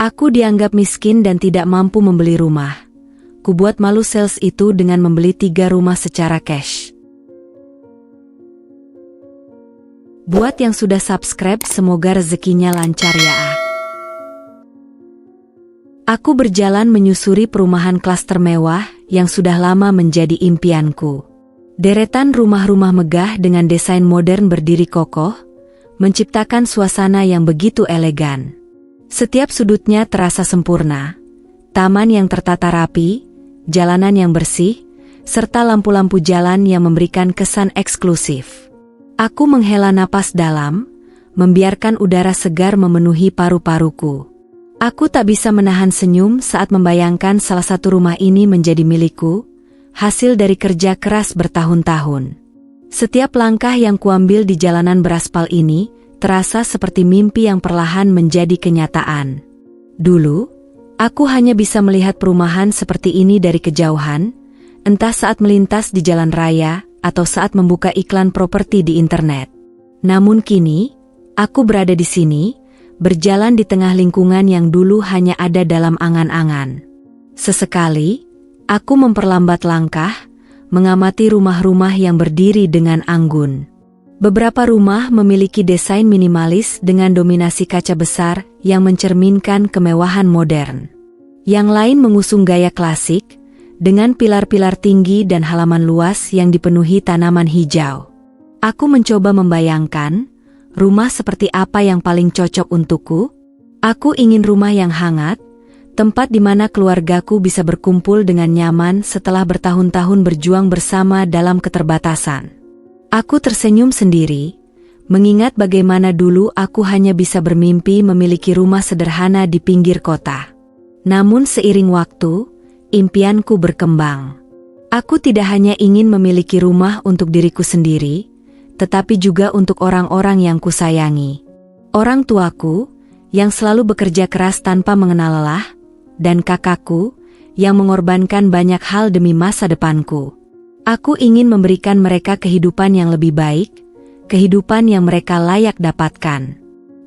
Aku dianggap miskin dan tidak mampu membeli rumah. Kubuat malu sales itu dengan membeli 3 rumah secara cash. Buat yang sudah subscribe, semoga rezekinya lancar ya. Aku berjalan menyusuri perumahan klaster mewah yang sudah lama menjadi impianku. Deretan rumah-rumah megah dengan desain modern berdiri kokoh, menciptakan suasana yang begitu elegan. Setiap sudutnya terasa sempurna, taman yang tertata rapi, jalanan yang bersih, serta lampu-lampu jalan yang memberikan kesan eksklusif. Aku menghela napas dalam, membiarkan udara segar memenuhi paru-paruku. Aku tak bisa menahan senyum saat membayangkan salah satu rumah ini menjadi milikku, hasil dari kerja keras bertahun-tahun. Setiap langkah yang kuambil di jalanan beraspal ini terasa seperti mimpi yang perlahan menjadi kenyataan. Dulu, aku hanya bisa melihat perumahan seperti ini dari kejauhan, entah saat melintas di jalan raya atau saat membuka iklan properti di internet. Namun kini, aku berada di sini, berjalan di tengah lingkungan yang dulu hanya ada dalam angan-angan. Sesekali, aku memperlambat langkah, mengamati rumah-rumah yang berdiri dengan anggun. Beberapa rumah memiliki desain minimalis dengan dominasi kaca besar yang mencerminkan kemewahan modern. Yang lain mengusung gaya klasik, dengan pilar-pilar tinggi dan halaman luas yang dipenuhi tanaman hijau. Aku mencoba membayangkan, rumah seperti apa yang paling cocok untukku? Aku ingin rumah yang hangat, tempat di mana keluargaku bisa berkumpul dengan nyaman setelah bertahun-tahun berjuang bersama dalam keterbatasan. Aku tersenyum sendiri, mengingat bagaimana dulu aku hanya bisa bermimpi memiliki rumah sederhana di pinggir kota. Namun seiring waktu, impianku berkembang. Aku tidak hanya ingin memiliki rumah untuk diriku sendiri, tetapi juga untuk orang-orang yang kusayangi. Orang tuaku, yang selalu bekerja keras tanpa mengenal lelah, dan kakakku, yang mengorbankan banyak hal demi masa depanku. Aku ingin memberikan mereka kehidupan yang lebih baik, kehidupan yang mereka layak dapatkan.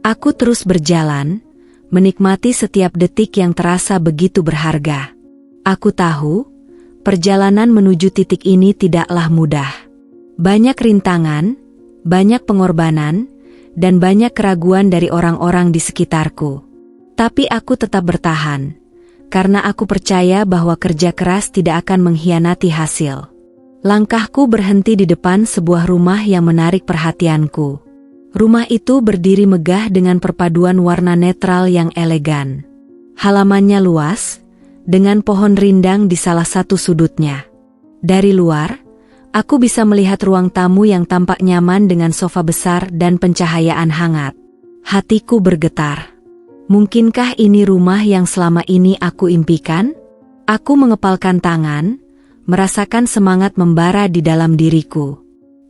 Aku terus berjalan, menikmati setiap detik yang terasa begitu berharga. Aku tahu, perjalanan menuju titik ini tidaklah mudah. Banyak rintangan, banyak pengorbanan, dan banyak keraguan dari orang-orang di sekitarku. Tapi aku tetap bertahan, karena aku percaya bahwa kerja keras tidak akan mengkhianati hasil. Langkahku berhenti di depan sebuah rumah yang menarik perhatianku. Rumah itu berdiri megah dengan perpaduan warna netral yang elegan. Halamannya luas, dengan pohon rindang di salah satu sudutnya. Dari luar, aku bisa melihat ruang tamu yang tampak nyaman dengan sofa besar dan pencahayaan hangat. Hatiku bergetar. Mungkinkah ini rumah yang selama ini aku impikan? Aku mengepalkan tangan, merasakan semangat membara di dalam diriku.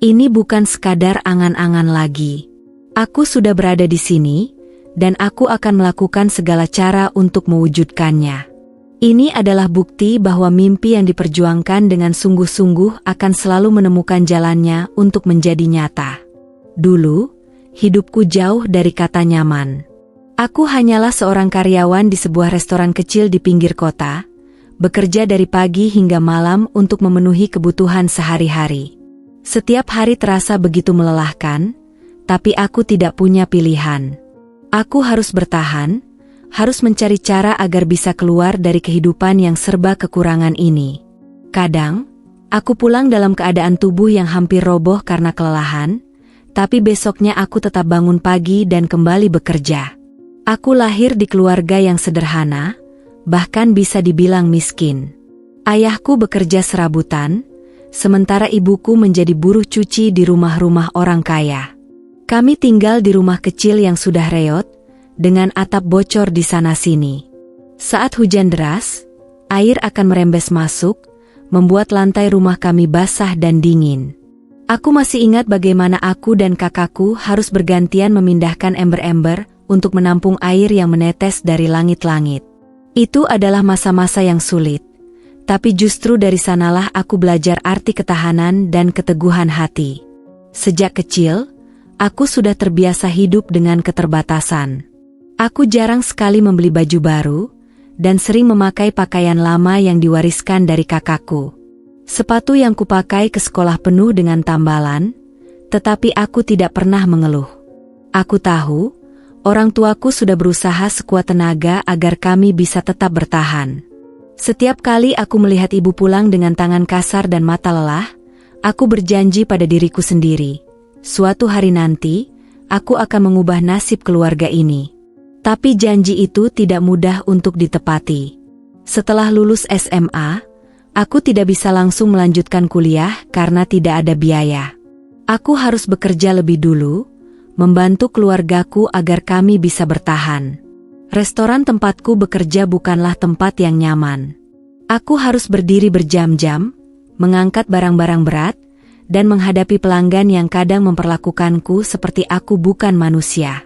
Ini bukan sekadar angan-angan lagi. Aku sudah berada di sini, dan aku akan melakukan segala cara untuk mewujudkannya. Ini adalah bukti bahwa mimpi yang diperjuangkan dengan sungguh-sungguh akan selalu menemukan jalannya untuk menjadi nyata. Dulu, hidupku jauh dari kata nyaman. Aku hanyalah seorang karyawan di sebuah restoran kecil di pinggir kota, bekerja dari pagi hingga malam untuk memenuhi kebutuhan sehari-hari. Setiap hari terasa begitu melelahkan, tapi aku tidak punya pilihan. Aku harus bertahan, harus mencari cara agar bisa keluar dari kehidupan yang serba kekurangan ini. Kadang, aku pulang dalam keadaan tubuh yang hampir roboh karena kelelahan, tapi besoknya aku tetap bangun pagi dan kembali bekerja. Aku lahir di keluarga yang sederhana, bahkan bisa dibilang miskin. Ayahku bekerja serabutan, sementara ibuku menjadi buruh cuci di rumah-rumah orang kaya. Kami tinggal di rumah kecil yang sudah reot, dengan atap bocor di sana-sini. Saat hujan deras, air akan merembes masuk, membuat lantai rumah kami basah dan dingin. Aku masih ingat bagaimana aku dan kakakku harus bergantian memindahkan ember-ember untuk menampung air yang menetes dari langit-langit. Itu adalah masa-masa yang sulit, tapi justru dari sanalah aku belajar arti ketahanan dan keteguhan hati. Sejak kecil, aku sudah terbiasa hidup dengan keterbatasan. Aku jarang sekali membeli baju baru, dan sering memakai pakaian lama yang diwariskan dari kakakku. Sepatu yang kupakai ke sekolah penuh dengan tambalan, tetapi aku tidak pernah mengeluh. Aku tahu, orang tuaku sudah berusaha sekuat tenaga agar kami bisa tetap bertahan. Setiap kali aku melihat ibu pulang dengan tangan kasar dan mata lelah, aku berjanji pada diriku sendiri, suatu hari nanti, aku akan mengubah nasib keluarga ini. Tapi janji itu tidak mudah untuk ditepati. Setelah lulus SMA, aku tidak bisa langsung melanjutkan kuliah karena tidak ada biaya. Aku harus bekerja lebih dulu, membantu keluargaku agar kami bisa bertahan. Restoran tempatku bekerja bukanlah tempat yang nyaman. Aku harus berdiri berjam-jam, mengangkat barang-barang berat, dan menghadapi pelanggan yang kadang memperlakukanku seperti aku bukan manusia.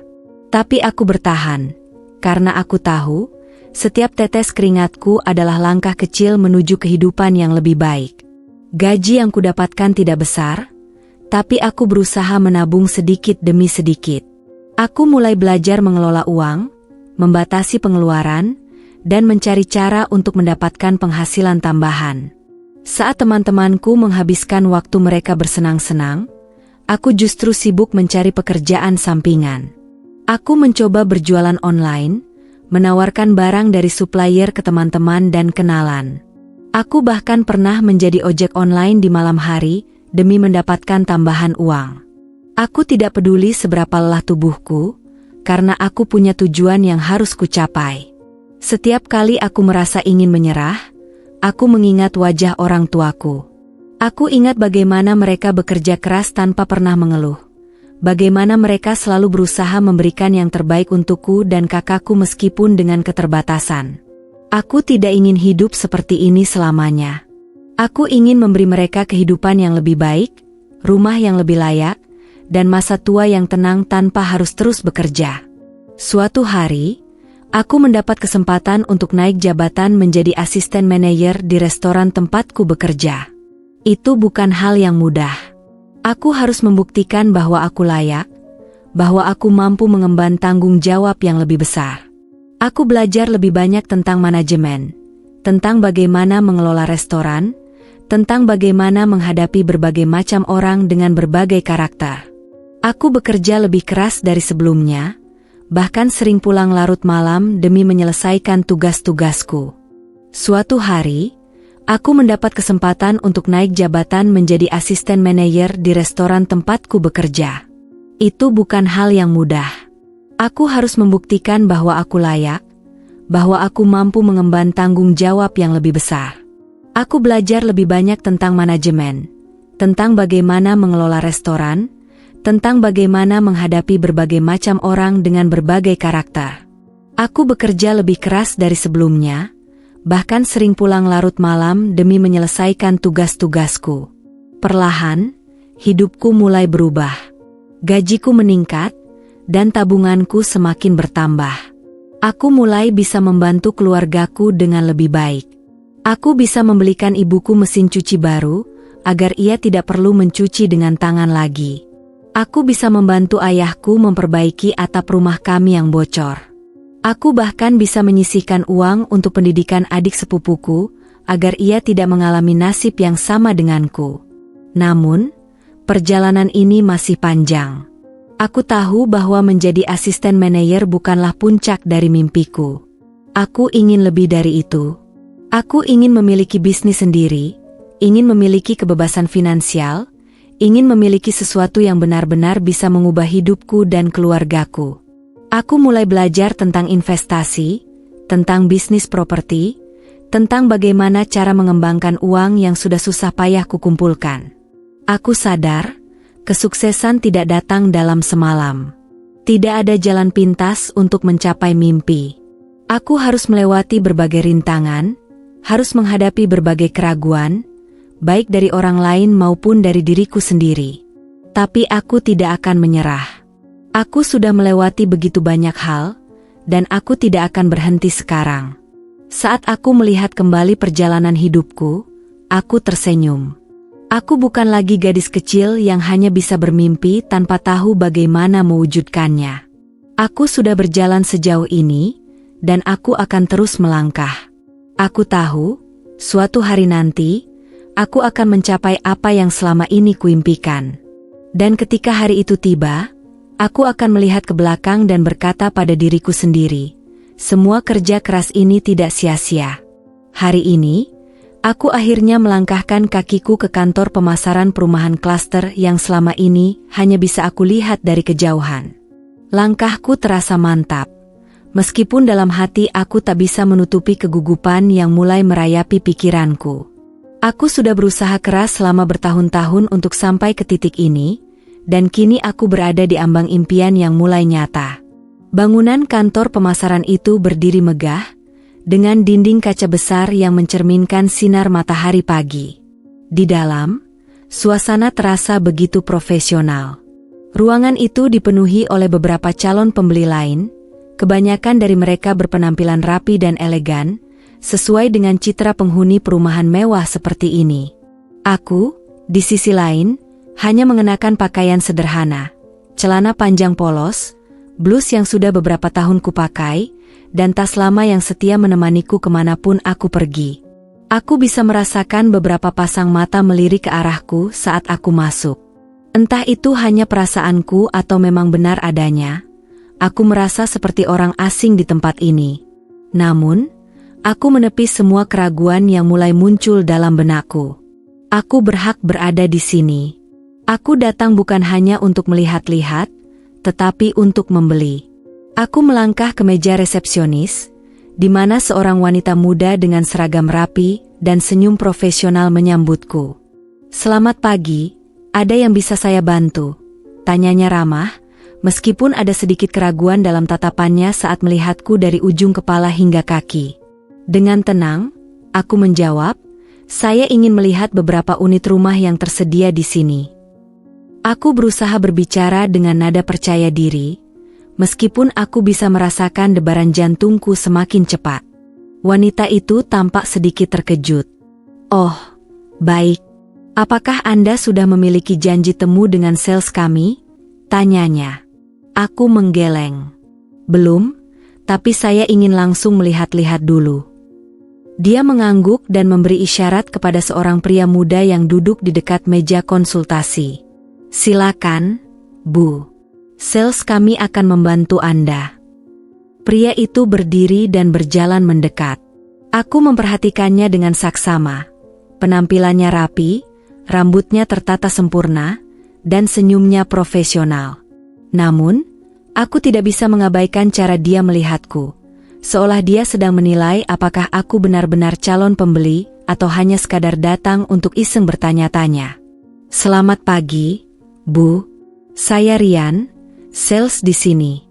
Tapi aku bertahan, karena aku tahu, setiap tetes keringatku adalah langkah kecil menuju kehidupan yang lebih baik. Gaji yang kudapatkan tidak besar, tapi aku berusaha menabung sedikit demi sedikit. Aku mulai belajar mengelola uang, membatasi pengeluaran, dan mencari cara untuk mendapatkan penghasilan tambahan. Saat teman-temanku menghabiskan waktu mereka bersenang-senang, aku justru sibuk mencari pekerjaan sampingan. Aku mencoba berjualan online, menawarkan barang dari supplier ke teman-teman dan kenalan. Aku bahkan pernah menjadi ojek online di malam hari demi mendapatkan tambahan uang. Aku tidak peduli seberapa lelah tubuhku, karena aku punya tujuan yang harus kucapai. Setiap kali aku merasa ingin menyerah, aku mengingat wajah orang tuaku. Aku ingat bagaimana mereka bekerja keras tanpa pernah mengeluh. Bagaimana mereka selalu berusaha memberikan yang terbaik untukku dan kakakku meskipun dengan keterbatasan. Aku tidak ingin hidup seperti ini selamanya. Aku ingin memberi mereka kehidupan yang lebih baik, rumah yang lebih layak, dan masa tua yang tenang tanpa harus terus bekerja. Suatu hari, aku mendapat kesempatan untuk naik jabatan menjadi asisten manajer di restoran tempatku bekerja. Itu bukan hal yang mudah. Aku harus membuktikan bahwa aku layak, bahwa aku mampu mengemban tanggung jawab yang lebih besar. Aku belajar lebih banyak tentang manajemen, tentang bagaimana mengelola restoran, tentang bagaimana menghadapi berbagai macam orang dengan berbagai karakter. Aku bekerja lebih keras dari sebelumnya, bahkan sering pulang larut malam demi menyelesaikan tugas-tugasku. Suatu hari, aku mendapat kesempatan untuk naik jabatan menjadi asisten manajer di restoran tempatku bekerja. Itu bukan hal yang mudah. Aku harus membuktikan bahwa aku layak, bahwa aku mampu mengemban tanggung jawab yang lebih besar. Aku belajar lebih banyak tentang manajemen, tentang bagaimana mengelola restoran, tentang bagaimana menghadapi berbagai macam orang dengan berbagai karakter. Aku bekerja lebih keras dari sebelumnya, bahkan sering pulang larut malam demi menyelesaikan tugas-tugasku. Perlahan, hidupku mulai berubah. Gajiku meningkat, dan tabunganku semakin bertambah. Aku mulai bisa membantu keluargaku dengan lebih baik. Aku bisa membelikan ibuku mesin cuci baru, agar ia tidak perlu mencuci dengan tangan lagi. Aku bisa membantu ayahku memperbaiki atap rumah kami yang bocor. Aku bahkan bisa menyisihkan uang untuk pendidikan adik sepupuku, agar ia tidak mengalami nasib yang sama denganku. Namun, perjalanan ini masih panjang. Aku tahu bahwa menjadi asisten manajer bukanlah puncak dari mimpiku. Aku ingin lebih dari itu. Aku ingin memiliki bisnis sendiri, ingin memiliki kebebasan finansial, ingin memiliki sesuatu yang benar-benar bisa mengubah hidupku dan keluargaku. Aku mulai belajar tentang investasi, tentang bisnis properti, tentang bagaimana cara mengembangkan uang yang sudah susah payah kukumpulkan. Aku sadar, kesuksesan tidak datang dalam semalam. Tidak ada jalan pintas untuk mencapai mimpi. Aku harus melewati berbagai rintangan, harus menghadapi berbagai keraguan, baik dari orang lain maupun dari diriku sendiri. Tapi aku tidak akan menyerah. Aku sudah melewati begitu banyak hal, dan aku tidak akan berhenti sekarang. Saat aku melihat kembali perjalanan hidupku, aku tersenyum. Aku bukan lagi gadis kecil yang hanya bisa bermimpi tanpa tahu bagaimana mewujudkannya. Aku sudah berjalan sejauh ini, dan aku akan terus melangkah. Aku tahu, suatu hari nanti, aku akan mencapai apa yang selama ini kuimpikan. Dan ketika hari itu tiba, aku akan melihat ke belakang dan berkata pada diriku sendiri, semua kerja keras ini tidak sia-sia. Hari ini, aku akhirnya melangkahkan kakiku ke kantor pemasaran perumahan klaster yang selama ini hanya bisa aku lihat dari kejauhan. Langkahku terasa mantap. Meskipun dalam hati aku tak bisa menutupi kegugupan yang mulai merayapi pikiranku. Aku sudah berusaha keras selama bertahun-tahun untuk sampai ke titik ini, dan kini aku berada di ambang impian yang mulai nyata. Bangunan kantor pemasaran itu berdiri megah, dengan dinding kaca besar yang mencerminkan sinar matahari pagi. Di dalam, suasana terasa begitu profesional. Ruangan itu dipenuhi oleh beberapa calon pembeli lain, kebanyakan dari mereka berpenampilan rapi dan elegan, sesuai dengan citra penghuni perumahan mewah seperti ini. Aku, di sisi lain, hanya mengenakan pakaian sederhana, celana panjang polos, blus yang sudah beberapa tahun kupakai, dan tas lama yang setia menemaniku kemanapun aku pergi. Aku bisa merasakan beberapa pasang mata melirik ke arahku saat aku masuk. Entah itu hanya perasaanku atau memang benar adanya, aku merasa seperti orang asing di tempat ini. Namun, aku menepis semua keraguan yang mulai muncul dalam benakku. Aku berhak berada di sini. Aku datang bukan hanya untuk melihat-lihat, tetapi untuk membeli. Aku melangkah ke meja resepsionis, di mana seorang wanita muda dengan seragam rapi dan senyum profesional menyambutku. "Selamat pagi. Ada yang bisa saya bantu?" tanyanya ramah, meskipun ada sedikit keraguan dalam tatapannya saat melihatku dari ujung kepala hingga kaki. Dengan tenang, aku menjawab, "Saya ingin melihat beberapa unit rumah yang tersedia di sini." Aku berusaha berbicara dengan nada percaya diri, meskipun aku bisa merasakan debaran jantungku semakin cepat. Wanita itu tampak sedikit terkejut. "Oh, baik. Apakah Anda sudah memiliki janji temu dengan sales kami?" tanyanya. Aku menggeleng. "Belum, tapi saya ingin langsung melihat-lihat dulu." Dia mengangguk dan memberi isyarat kepada seorang pria muda yang duduk di dekat meja konsultasi. "Silakan, Bu. Sales kami akan membantu Anda." Pria itu berdiri dan berjalan mendekat. Aku memperhatikannya dengan saksama. Penampilannya rapi, rambutnya tertata sempurna, dan senyumnya profesional. Namun, aku tidak bisa mengabaikan cara dia melihatku, seolah dia sedang menilai apakah aku benar-benar calon pembeli atau hanya sekadar datang untuk iseng bertanya-tanya. "Selamat pagi, Bu. Saya Rian, sales di sini.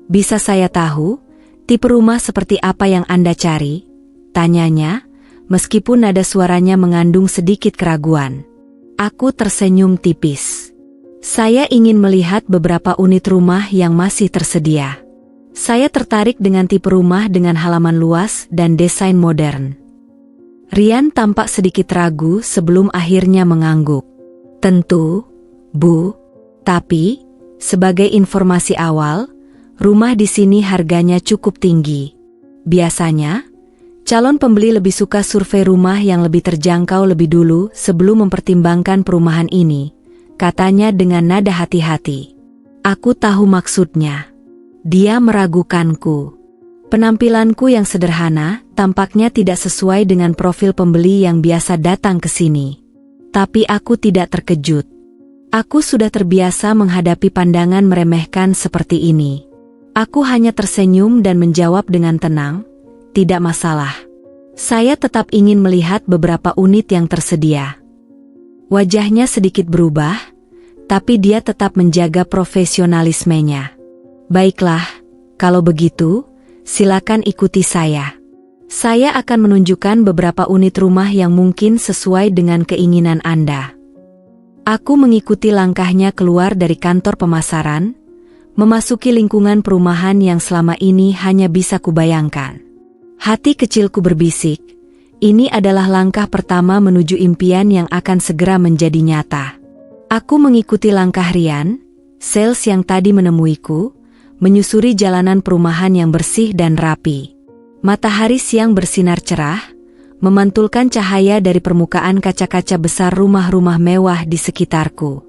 Bisa saya tahu, tipe rumah seperti apa yang Anda cari?" tanyanya, meskipun nada suaranya mengandung sedikit keraguan. Aku tersenyum tipis. "Saya ingin melihat beberapa unit rumah yang masih tersedia. Saya tertarik dengan tipe rumah dengan halaman luas dan desain modern." Rian tampak sedikit ragu sebelum akhirnya mengangguk. "Tentu, Bu. Tapi, sebagai informasi awal, rumah di sini harganya cukup tinggi. Biasanya, calon pembeli lebih suka survei rumah yang lebih terjangkau lebih dulu sebelum mempertimbangkan perumahan ini," katanya dengan nada hati-hati. Aku tahu maksudnya. Dia meragukanku. Penampilanku yang sederhana tampaknya tidak sesuai dengan profil pembeli yang biasa datang ke sini. Tapi aku tidak terkejut. Aku sudah terbiasa menghadapi pandangan meremehkan seperti ini. Aku hanya tersenyum dan menjawab dengan tenang, "Tidak masalah. Saya tetap ingin melihat beberapa unit yang tersedia." Wajahnya sedikit berubah, tapi dia tetap menjaga profesionalismenya. "Baiklah, kalau begitu, silakan ikuti saya. Saya akan menunjukkan beberapa unit rumah yang mungkin sesuai dengan keinginan Anda." Aku mengikuti langkahnya keluar dari kantor pemasaran, memasuki lingkungan perumahan yang selama ini hanya bisa kubayangkan. Hati kecilku berbisik, ini adalah langkah pertama menuju impian yang akan segera menjadi nyata. Aku mengikuti langkah Rian, sales yang tadi menemuiku, menyusuri jalanan perumahan yang bersih dan rapi. Matahari siang bersinar cerah, memantulkan cahaya dari permukaan kaca-kaca besar rumah-rumah mewah di sekitarku.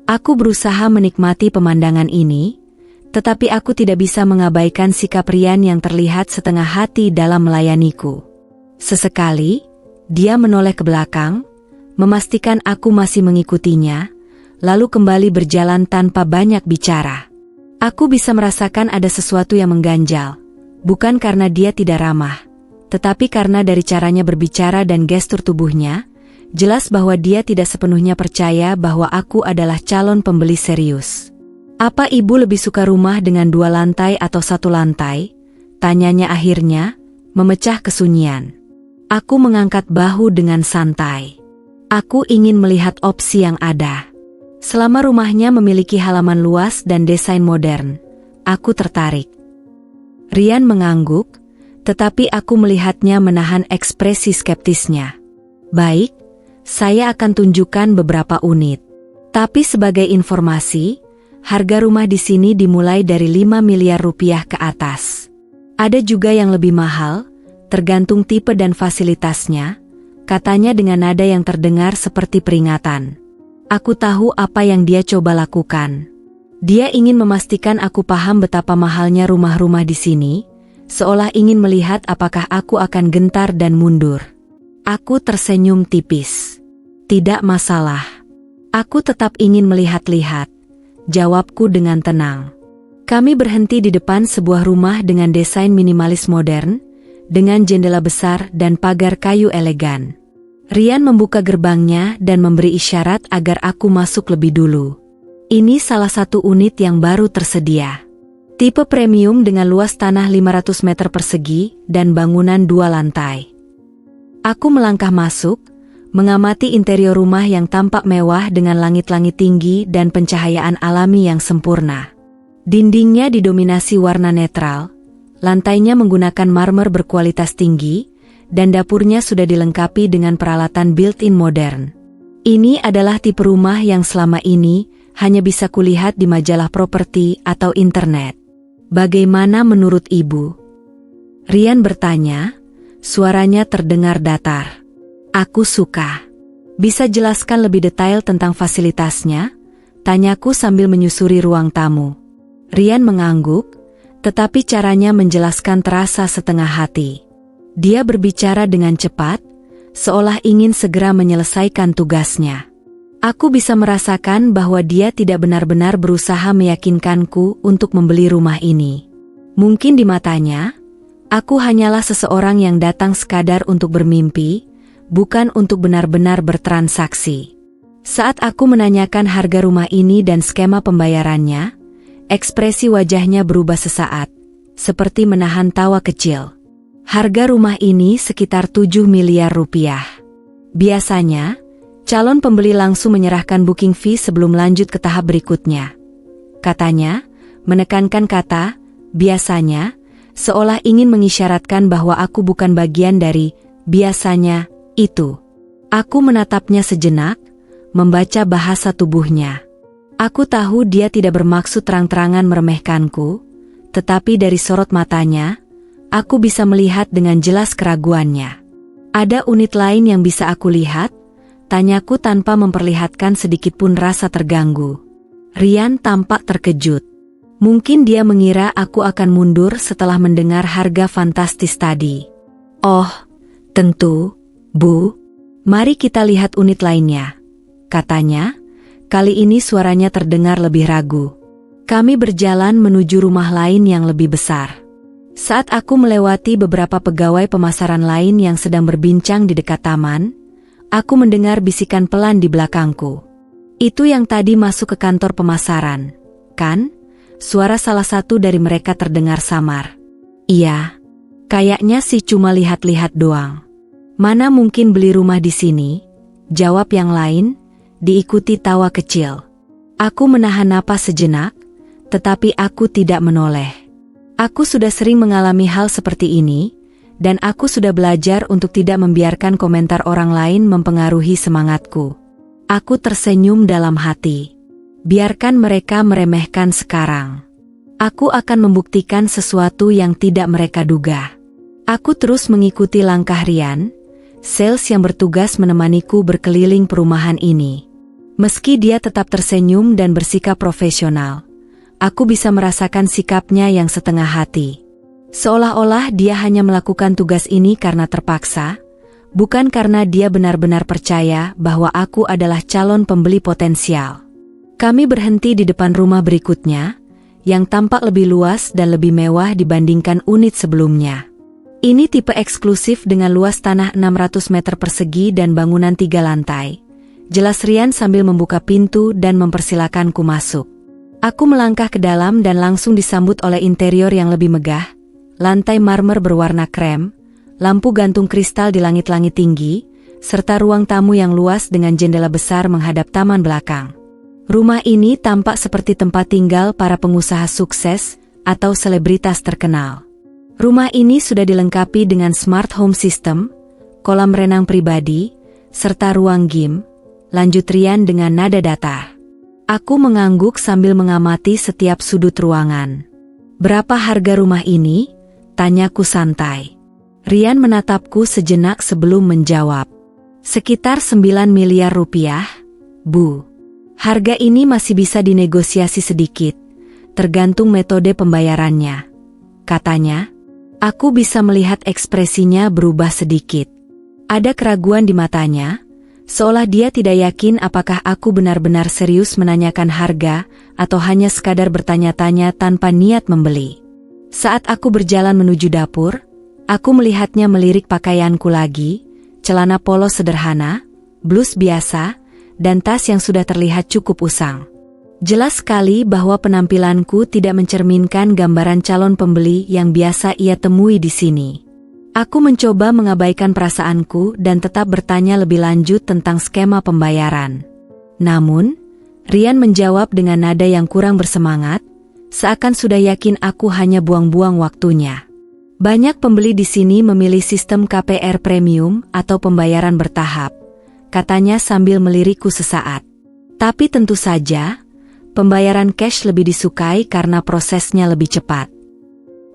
Aku berusaha menikmati pemandangan ini, tetapi aku tidak bisa mengabaikan sikap Rian yang terlihat setengah hati dalam melayaniku. Sesekali, dia menoleh ke belakang, memastikan aku masih mengikutinya, lalu kembali berjalan tanpa banyak bicara. Aku bisa merasakan ada sesuatu yang mengganjal, bukan karena dia tidak ramah, tetapi karena dari caranya berbicara dan gestur tubuhnya, jelas bahwa dia tidak sepenuhnya percaya bahwa aku adalah calon pembeli serius. "Apa ibu lebih suka rumah dengan 2 lantai atau 1 lantai?" tanyanya akhirnya, memecah kesunyian. Aku mengangkat bahu dengan santai. Aku ingin melihat opsi yang ada. Selama rumahnya memiliki halaman luas dan desain modern, aku tertarik. Rian mengangguk, tetapi aku melihatnya menahan ekspresi skeptisnya. "Baik, saya akan tunjukkan beberapa unit. Tapi sebagai informasi, harga rumah di sini dimulai dari 5 miliar rupiah ke atas. Ada juga yang lebih mahal, tergantung tipe dan fasilitasnya," katanya dengan nada yang terdengar seperti peringatan. Aku tahu apa yang dia coba lakukan. Dia ingin memastikan aku paham betapa mahalnya rumah-rumah di sini, seolah ingin melihat apakah aku akan gentar dan mundur. Aku tersenyum tipis. "Tidak masalah. Aku tetap ingin melihat-lihat," jawabku dengan tenang. Kami berhenti di depan sebuah rumah dengan desain minimalis modern, dengan jendela besar dan pagar kayu elegan. Rian membuka gerbangnya dan memberi isyarat agar aku masuk lebih dulu. Ini salah satu unit yang baru tersedia. Tipe premium dengan luas tanah 500 meter persegi dan bangunan 2 lantai. Aku melangkah masuk, mengamati interior rumah yang tampak mewah dengan langit-langit tinggi dan pencahayaan alami yang sempurna. Dindingnya didominasi warna netral, lantainya menggunakan marmer berkualitas tinggi, dan dapurnya sudah dilengkapi dengan peralatan built-in modern. Ini adalah tipe rumah yang selama ini hanya bisa kulihat di majalah properti atau internet. "Bagaimana menurut ibu?" Rian bertanya, suaranya terdengar datar. "Aku suka. Bisa jelaskan lebih detail tentang fasilitasnya?" tanyaku sambil menyusuri ruang tamu. Rian mengangguk, tetapi caranya menjelaskan terasa setengah hati. Dia berbicara dengan cepat, seolah ingin segera menyelesaikan tugasnya. Aku bisa merasakan bahwa dia tidak benar-benar berusaha meyakinkanku untuk membeli rumah ini. Mungkin di matanya, aku hanyalah seseorang yang datang sekadar untuk bermimpi, bukan untuk benar-benar bertransaksi. Saat aku menanyakan harga rumah ini dan skema pembayarannya, ekspresi wajahnya berubah sesaat, seperti menahan tawa kecil. Harga rumah ini sekitar 7 miliar rupiah. Biasanya, calon pembeli langsung menyerahkan booking fee sebelum lanjut ke tahap berikutnya. Katanya, menekankan kata, biasanya, seolah ingin mengisyaratkan bahwa aku bukan bagian dari biasanya itu. Aku menatapnya sejenak, membaca bahasa tubuhnya. Aku tahu dia tidak bermaksud terang-terangan meremehkanku, tetapi dari sorot matanya, aku bisa melihat dengan jelas keraguannya. "Ada unit lain yang bisa aku lihat?" tanyaku tanpa memperlihatkan sedikitpun rasa terganggu. Rian tampak terkejut. Mungkin dia mengira aku akan mundur setelah mendengar harga fantastis tadi. "Oh, tentu, Bu. Mari kita lihat unit lainnya," katanya. Kali ini suaranya terdengar lebih ragu. Kami berjalan menuju rumah lain yang lebih besar. Saat aku melewati beberapa pegawai pemasaran lain yang sedang berbincang di dekat taman, aku mendengar bisikan pelan di belakangku. "Itu yang tadi masuk ke kantor pemasaran, kan?" Suara salah satu dari mereka terdengar samar. "Iya, kayaknya sih cuma lihat-lihat doang. Mana mungkin beli rumah di sini?" jawab yang lain, diikuti tawa kecil. Aku menahan napas sejenak, tetapi aku tidak menoleh. Aku sudah sering mengalami hal seperti ini, dan aku sudah belajar untuk tidak membiarkan komentar orang lain mempengaruhi semangatku. Aku tersenyum dalam hati. Biarkan mereka meremehkan sekarang. Aku akan membuktikan sesuatu yang tidak mereka duga. Aku terus mengikuti langkah Rian, sales yang bertugas menemaniku berkeliling perumahan ini. Meski dia tetap tersenyum dan bersikap profesional, aku bisa merasakan sikapnya yang setengah hati. Seolah-olah dia hanya melakukan tugas ini karena terpaksa, bukan karena dia benar-benar percaya bahwa aku adalah calon pembeli potensial. Kami berhenti di depan rumah berikutnya, yang tampak lebih luas dan lebih mewah dibandingkan unit sebelumnya. Ini tipe eksklusif dengan luas tanah 600 meter persegi dan bangunan 3 lantai. Jelas Rian sambil membuka pintu dan mempersilakanku masuk. Aku melangkah ke dalam dan langsung disambut oleh interior yang lebih megah, lantai marmer berwarna krem, lampu gantung kristal di langit-langit tinggi, serta ruang tamu yang luas dengan jendela besar menghadap taman belakang. Rumah ini tampak seperti tempat tinggal para pengusaha sukses atau selebritas terkenal. Rumah ini sudah dilengkapi dengan smart home system, kolam renang pribadi, serta ruang gym, lanjut Rian dengan nada datar. Aku mengangguk sambil mengamati setiap sudut ruangan. "Berapa harga rumah ini?" tanyaku santai. Rian menatapku sejenak sebelum menjawab. "Sekitar 9 miliar rupiah, Bu. Harga ini masih bisa dinegosiasi sedikit, tergantung metode pembayarannya," katanya. Aku bisa melihat ekspresinya berubah sedikit. Ada keraguan di matanya, seolah dia tidak yakin apakah aku benar-benar serius menanyakan harga atau hanya sekadar bertanya-tanya tanpa niat membeli. Saat aku berjalan menuju dapur, aku melihatnya melirik pakaianku lagi, celana polos sederhana, blus biasa, dan tas yang sudah terlihat cukup usang. Jelas sekali bahwa penampilanku tidak mencerminkan gambaran calon pembeli yang biasa ia temui di sini. Aku mencoba mengabaikan perasaanku dan tetap bertanya lebih lanjut tentang skema pembayaran. Namun, Rian menjawab dengan nada yang kurang bersemangat, seakan sudah yakin aku hanya buang-buang waktunya. "Banyak pembeli di sini memilih sistem KPR premium atau pembayaran bertahap," katanya sambil melirikku sesaat. "Tapi tentu saja, pembayaran cash lebih disukai karena prosesnya lebih cepat."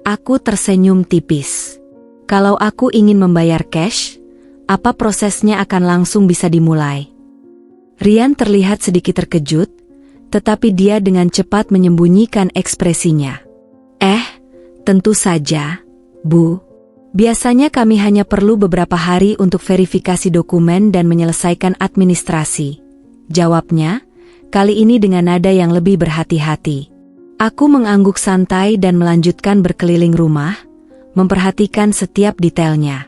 Aku tersenyum tipis. Kalau aku ingin membayar cash, apa prosesnya akan langsung bisa dimulai? Rian terlihat sedikit terkejut, tetapi dia dengan cepat menyembunyikan ekspresinya. Tentu saja, Bu. Biasanya kami hanya perlu beberapa hari untuk verifikasi dokumen dan menyelesaikan administrasi," jawabnya, kali ini dengan nada yang lebih berhati-hati. Aku mengangguk santai dan melanjutkan berkeliling rumah, memperhatikan setiap detailnya.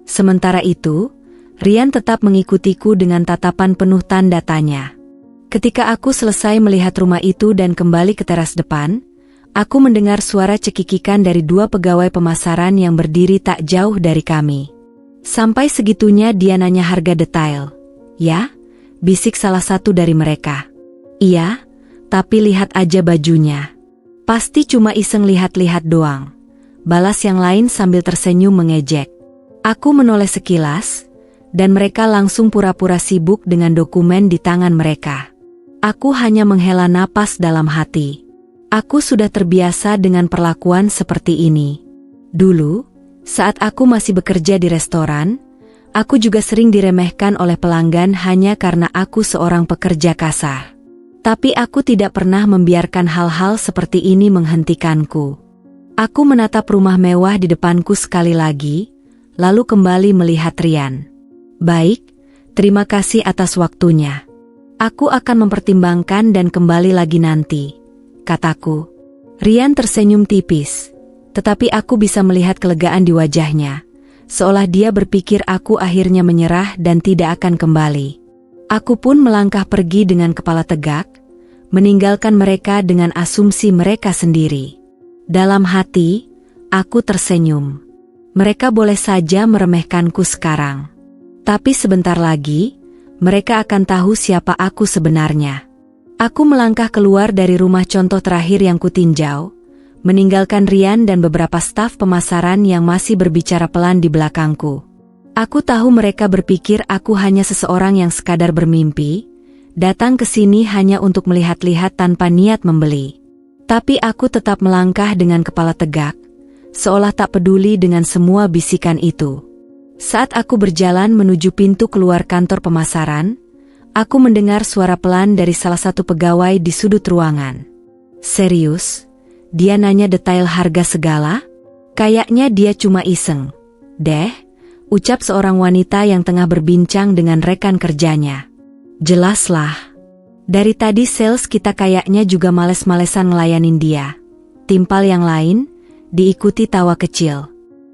Sementara itu, Rian tetap mengikutiku dengan tatapan penuh tanda tanya. Ketika aku selesai melihat rumah itu dan kembali ke teras depan, aku mendengar suara cekikikan dari 2 pegawai pemasaran yang berdiri tak jauh dari kami. "Sampai segitunya dia nanya harga detail, ya?" bisik salah satu dari mereka. "Iya, tapi lihat aja bajunya. Pasti cuma iseng lihat-lihat doang," balas yang lain sambil tersenyum mengejek. Aku menoleh sekilas, dan mereka langsung pura-pura sibuk dengan dokumen di tangan mereka. Aku hanya menghela napas dalam hati. Aku sudah terbiasa dengan perlakuan seperti ini. Dulu, saat aku masih bekerja di restoran, aku juga sering diremehkan oleh pelanggan hanya karena aku seorang pekerja kasar. Tapi aku tidak pernah membiarkan hal-hal seperti ini menghentikanku. Aku menatap rumah mewah di depanku sekali lagi, lalu kembali melihat Rian. "Baik, terima kasih atas waktunya. Aku akan mempertimbangkan dan kembali lagi nanti," kataku. Rian tersenyum tipis, tetapi aku bisa melihat kelegaan di wajahnya, seolah dia berpikir aku akhirnya menyerah dan tidak akan kembali. Aku pun melangkah pergi dengan kepala tegak, meninggalkan mereka dengan asumsi mereka sendiri. Dalam hati, aku tersenyum. Mereka boleh saja meremehkanku sekarang, tapi sebentar lagi, mereka akan tahu siapa aku sebenarnya. Aku melangkah keluar dari rumah contoh terakhir yang kutinjau, meninggalkan Rian dan beberapa staf pemasaran yang masih berbicara pelan di belakangku. Aku tahu mereka berpikir aku hanya seseorang yang sekadar bermimpi, datang ke sini hanya untuk melihat-lihat tanpa niat membeli. Tapi aku tetap melangkah dengan kepala tegak, seolah tak peduli dengan semua bisikan itu. Saat aku berjalan menuju pintu keluar kantor pemasaran, aku mendengar suara pelan dari salah satu pegawai di sudut ruangan. Serius? Dia nanya detail harga segala? Kayaknya dia cuma iseng. Deh, ucap seorang wanita yang tengah berbincang dengan rekan kerjanya. Jelaslah. Dari tadi sales kita kayaknya juga males-malesan ngelayanin dia. Timpal yang lain, diikuti tawa kecil.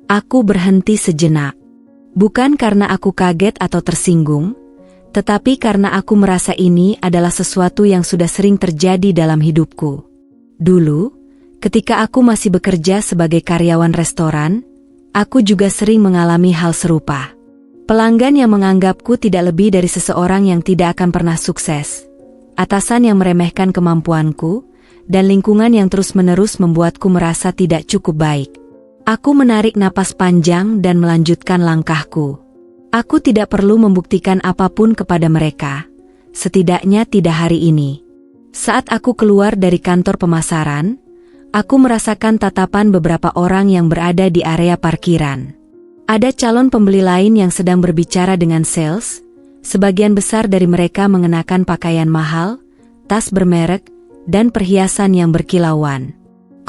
Aku berhenti sejenak. Bukan karena aku kaget atau tersinggung, tetapi karena aku merasa ini adalah sesuatu yang sudah sering terjadi dalam hidupku. Dulu, ketika aku masih bekerja sebagai karyawan restoran, aku juga sering mengalami hal serupa. Pelanggan yang menganggapku tidak lebih dari seseorang yang tidak akan pernah sukses. Atasan yang meremehkan kemampuanku, dan lingkungan yang terus-menerus membuatku merasa tidak cukup baik. Aku menarik napas panjang dan melanjutkan langkahku. Aku tidak perlu membuktikan apapun kepada mereka, setidaknya tidak hari ini. Saat aku keluar dari kantor pemasaran, aku merasakan tatapan beberapa orang yang berada di area parkiran. Ada calon pembeli lain yang sedang berbicara dengan sales. Sebagian besar dari mereka mengenakan pakaian mahal, tas bermerek, dan perhiasan yang berkilauan.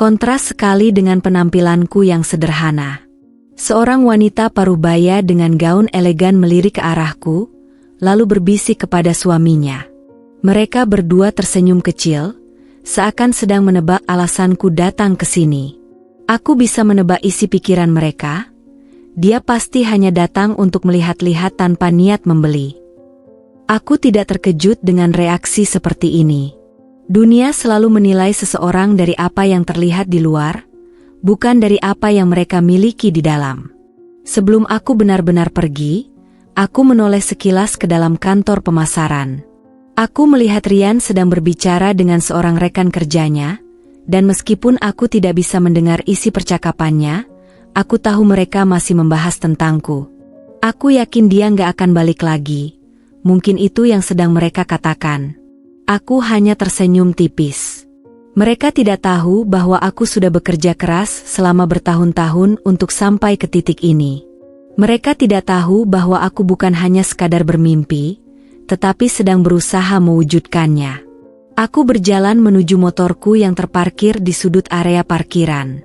Kontras sekali dengan penampilanku yang sederhana. Seorang wanita parubaya dengan gaun elegan melirik ke arahku, lalu berbisik kepada suaminya. Mereka berdua tersenyum kecil, seakan sedang menebak alasanku datang ke sini. Aku bisa menebak isi pikiran mereka. Dia pasti hanya datang untuk melihat-lihat tanpa niat membeli. Aku tidak terkejut dengan reaksi seperti ini. Dunia selalu menilai seseorang dari apa yang terlihat di luar, bukan dari apa yang mereka miliki di dalam. Sebelum aku benar-benar pergi, aku menoleh sekilas ke dalam kantor pemasaran. Aku melihat Rian sedang berbicara dengan seorang rekan kerjanya, dan meskipun aku tidak bisa mendengar isi percakapannya, aku tahu mereka masih membahas tentangku. Aku yakin dia nggak akan balik lagi. Mungkin itu yang sedang mereka katakan. Aku hanya tersenyum tipis. Mereka tidak tahu bahwa aku sudah bekerja keras selama bertahun-tahun untuk sampai ke titik ini. Mereka tidak tahu bahwa aku bukan hanya sekadar bermimpi, tetapi sedang berusaha mewujudkannya. Aku berjalan menuju motorku yang terparkir di sudut area parkiran.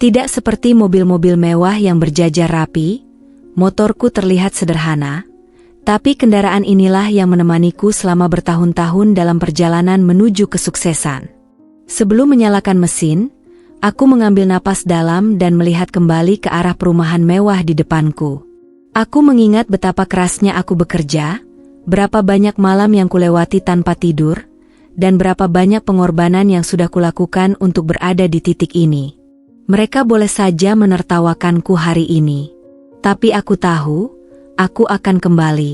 Tidak seperti mobil-mobil mewah yang berjajar rapi, motorku terlihat sederhana. Tapi kendaraan inilah yang menemaniku selama bertahun-tahun dalam perjalanan menuju kesuksesan. Sebelum menyalakan mesin, aku mengambil napas dalam dan melihat kembali ke arah perumahan mewah di depanku. Aku mengingat betapa kerasnya aku bekerja, berapa banyak malam yang kulewati tanpa tidur, dan berapa banyak pengorbanan yang sudah kulakukan untuk berada di titik ini. Mereka boleh saja menertawakanku hari ini. Tapi aku tahu, aku akan kembali.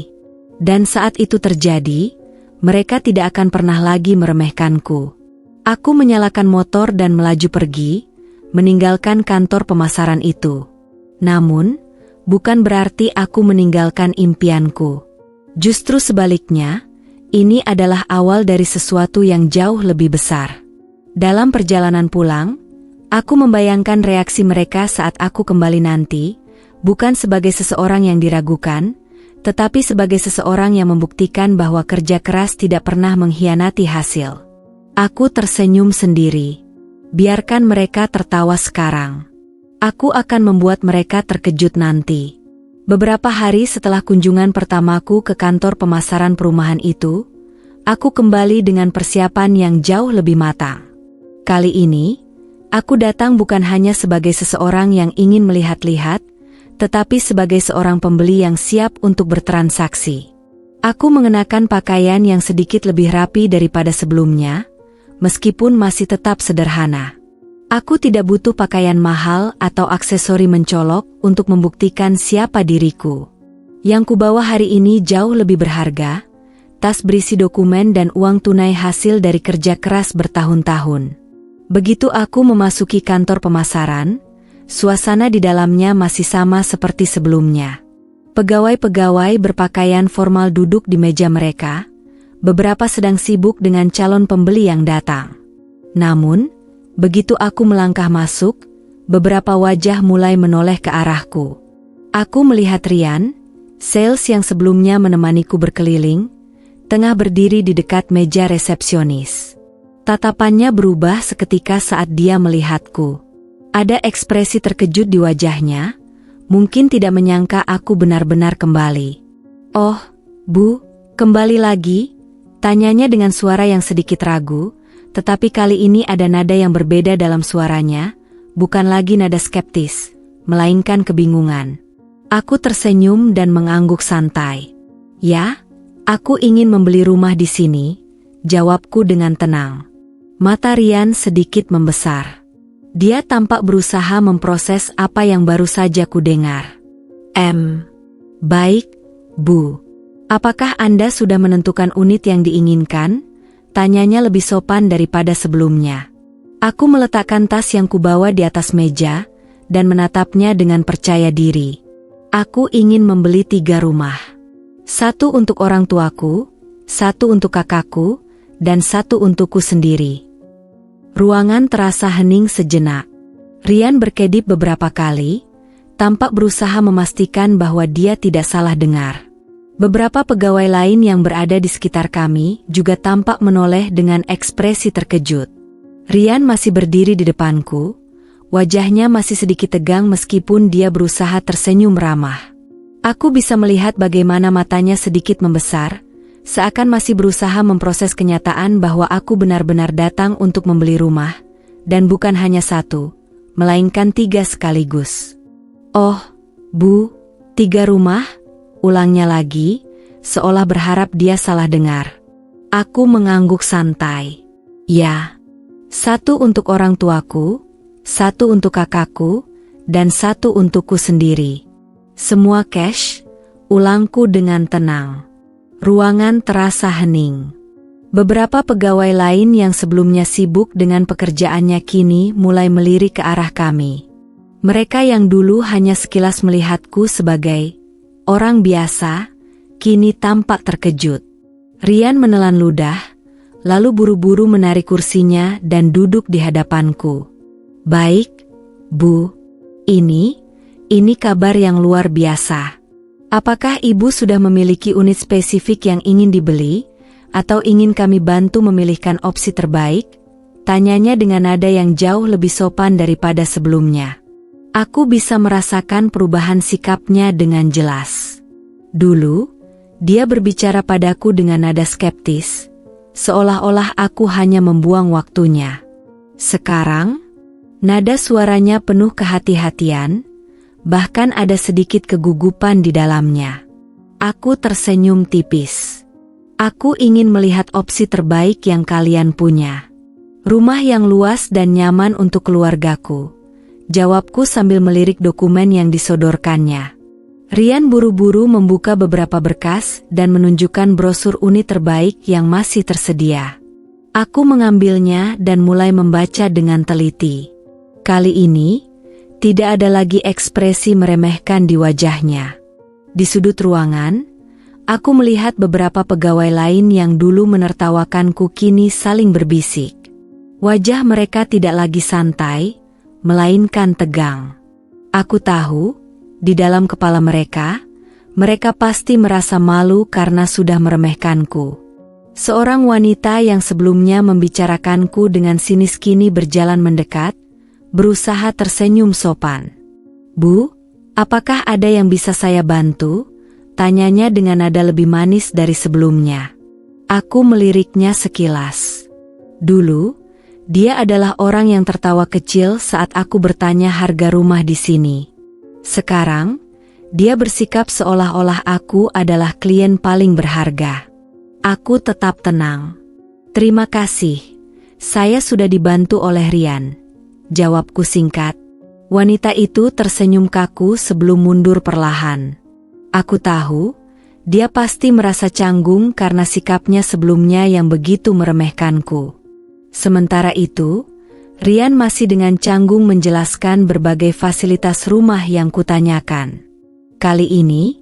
Dan saat itu terjadi, mereka tidak akan pernah lagi meremehkanku. Aku menyalakan motor dan melaju pergi, meninggalkan kantor pemasaran itu. Namun, bukan berarti aku meninggalkan impianku. Justru sebaliknya, ini adalah awal dari sesuatu yang jauh lebih besar. Dalam perjalanan pulang, aku membayangkan reaksi mereka saat aku kembali nanti, bukan sebagai seseorang yang diragukan, tetapi sebagai seseorang yang membuktikan bahwa kerja keras tidak pernah mengkhianati hasil. Aku tersenyum sendiri. Biarkan mereka tertawa sekarang. Aku akan membuat mereka terkejut nanti. Beberapa hari setelah kunjungan pertamaku ke kantor pemasaran perumahan itu, aku kembali dengan persiapan yang jauh lebih matang. Kali ini, aku datang bukan hanya sebagai seseorang yang ingin melihat-lihat, tetapi sebagai seorang pembeli yang siap untuk bertransaksi. Aku mengenakan pakaian yang sedikit lebih rapi daripada sebelumnya, meskipun masih tetap sederhana. Aku tidak butuh pakaian mahal atau aksesori mencolok untuk membuktikan siapa diriku. Yang kubawa hari ini jauh lebih berharga, tas berisi dokumen dan uang tunai hasil dari kerja keras bertahun-tahun. Begitu aku memasuki kantor pemasaran, suasana di dalamnya masih sama seperti sebelumnya. Pegawai-pegawai berpakaian formal duduk di meja mereka, beberapa sedang sibuk dengan calon pembeli yang datang. Namun, Begitu aku melangkah masuk, beberapa wajah mulai menoleh ke arahku. Aku melihat Rian, sales yang sebelumnya menemaniku berkeliling, tengah berdiri di dekat meja resepsionis. Tatapannya berubah seketika saat dia melihatku. Ada ekspresi terkejut di wajahnya, mungkin tidak menyangka aku benar-benar kembali. "Oh, Bu, kembali lagi?" Tanyanya dengan suara yang sedikit ragu, tetapi kali ini ada nada yang berbeda dalam suaranya, bukan lagi nada skeptis, melainkan kebingungan. Aku tersenyum dan mengangguk santai. "Ya, aku ingin membeli rumah di sini," jawabku dengan tenang. Mata Rian sedikit membesar. Dia tampak berusaha memproses apa yang baru saja kudengar. Baik, Bu. Apakah Anda sudah menentukan unit yang diinginkan?" Tanyanya lebih sopan daripada sebelumnya. Aku meletakkan tas yang kubawa di atas meja, dan menatapnya dengan percaya diri. Aku ingin membeli 3 rumah. 1 untuk orang tuaku, 1 untuk kakakku, dan 1 untukku sendiri. Ruangan terasa hening sejenak. Rian berkedip beberapa kali, tampak berusaha memastikan bahwa dia tidak salah dengar. Beberapa pegawai lain yang berada di sekitar kami juga tampak menoleh dengan ekspresi terkejut. Rian masih berdiri di depanku, wajahnya masih sedikit tegang meskipun dia berusaha tersenyum ramah. Aku bisa melihat bagaimana matanya sedikit membesar, seakan masih berusaha memproses kenyataan bahwa aku benar-benar datang untuk membeli rumah, dan bukan hanya 1, melainkan 3 sekaligus. "Oh, Bu, 3 rumah?" Ulangnya lagi, seolah berharap dia salah dengar. Aku mengangguk santai. "Ya, 1 untuk orang tuaku, 1 untuk kakakku, dan 1 untukku sendiri." "Semua cash?" ulangku dengan tenang. Ruangan terasa hening. Beberapa pegawai lain yang sebelumnya sibuk dengan pekerjaannya kini mulai melirik ke arah kami. Mereka yang dulu hanya sekilas melihatku sebagai orang biasa, kini tampak terkejut. Rian menelan ludah, lalu buru-buru menarik kursinya dan duduk di hadapanku. "Baik, Bu. Ini kabar yang luar biasa. Apakah Ibu sudah memiliki unit spesifik yang ingin dibeli, atau ingin kami bantu memilihkan opsi terbaik?" Tanyanya dengan nada yang jauh lebih sopan daripada sebelumnya. Aku bisa merasakan perubahan sikapnya dengan jelas. Dulu, dia berbicara padaku dengan nada skeptis, seolah-olah aku hanya membuang waktunya. Sekarang, nada suaranya penuh kehati-hatian, bahkan ada sedikit kegugupan di dalamnya. Aku tersenyum tipis. "Aku ingin melihat opsi terbaik yang kalian punya. Rumah yang luas dan nyaman untuk keluargaku," jawabku sambil melirik dokumen yang disodorkannya. Rian buru-buru membuka beberapa berkas dan menunjukkan brosur unit terbaik yang masih tersedia. Aku mengambilnya dan mulai membaca dengan teliti. Kali ini, tidak ada lagi ekspresi meremehkan di wajahnya. Di sudut ruangan, aku melihat beberapa pegawai lain yang dulu menertawakanku kini saling berbisik. Wajah mereka tidak lagi santai, melainkan tegang. Aku tahu, di dalam kepala mereka pasti merasa malu karena sudah meremehkanku. Seorang wanita yang sebelumnya membicarakanku dengan sinis kini berjalan mendekat, berusaha tersenyum sopan. "Bu, apakah ada yang bisa saya bantu?" Tanyanya dengan nada lebih manis dari sebelumnya. Aku meliriknya sekilas. Dulu, dia adalah orang yang tertawa kecil saat aku bertanya harga rumah di sini. Sekarang, dia bersikap seolah-olah aku adalah klien paling berharga. Aku tetap tenang. "Terima kasih, saya sudah dibantu oleh Rian," jawabku singkat. Wanita itu tersenyum kaku sebelum mundur perlahan. Aku tahu, dia pasti merasa canggung karena sikapnya sebelumnya yang begitu meremehkanku. Sementara itu, Rian masih dengan canggung menjelaskan berbagai fasilitas rumah yang kutanyakan. Kali ini,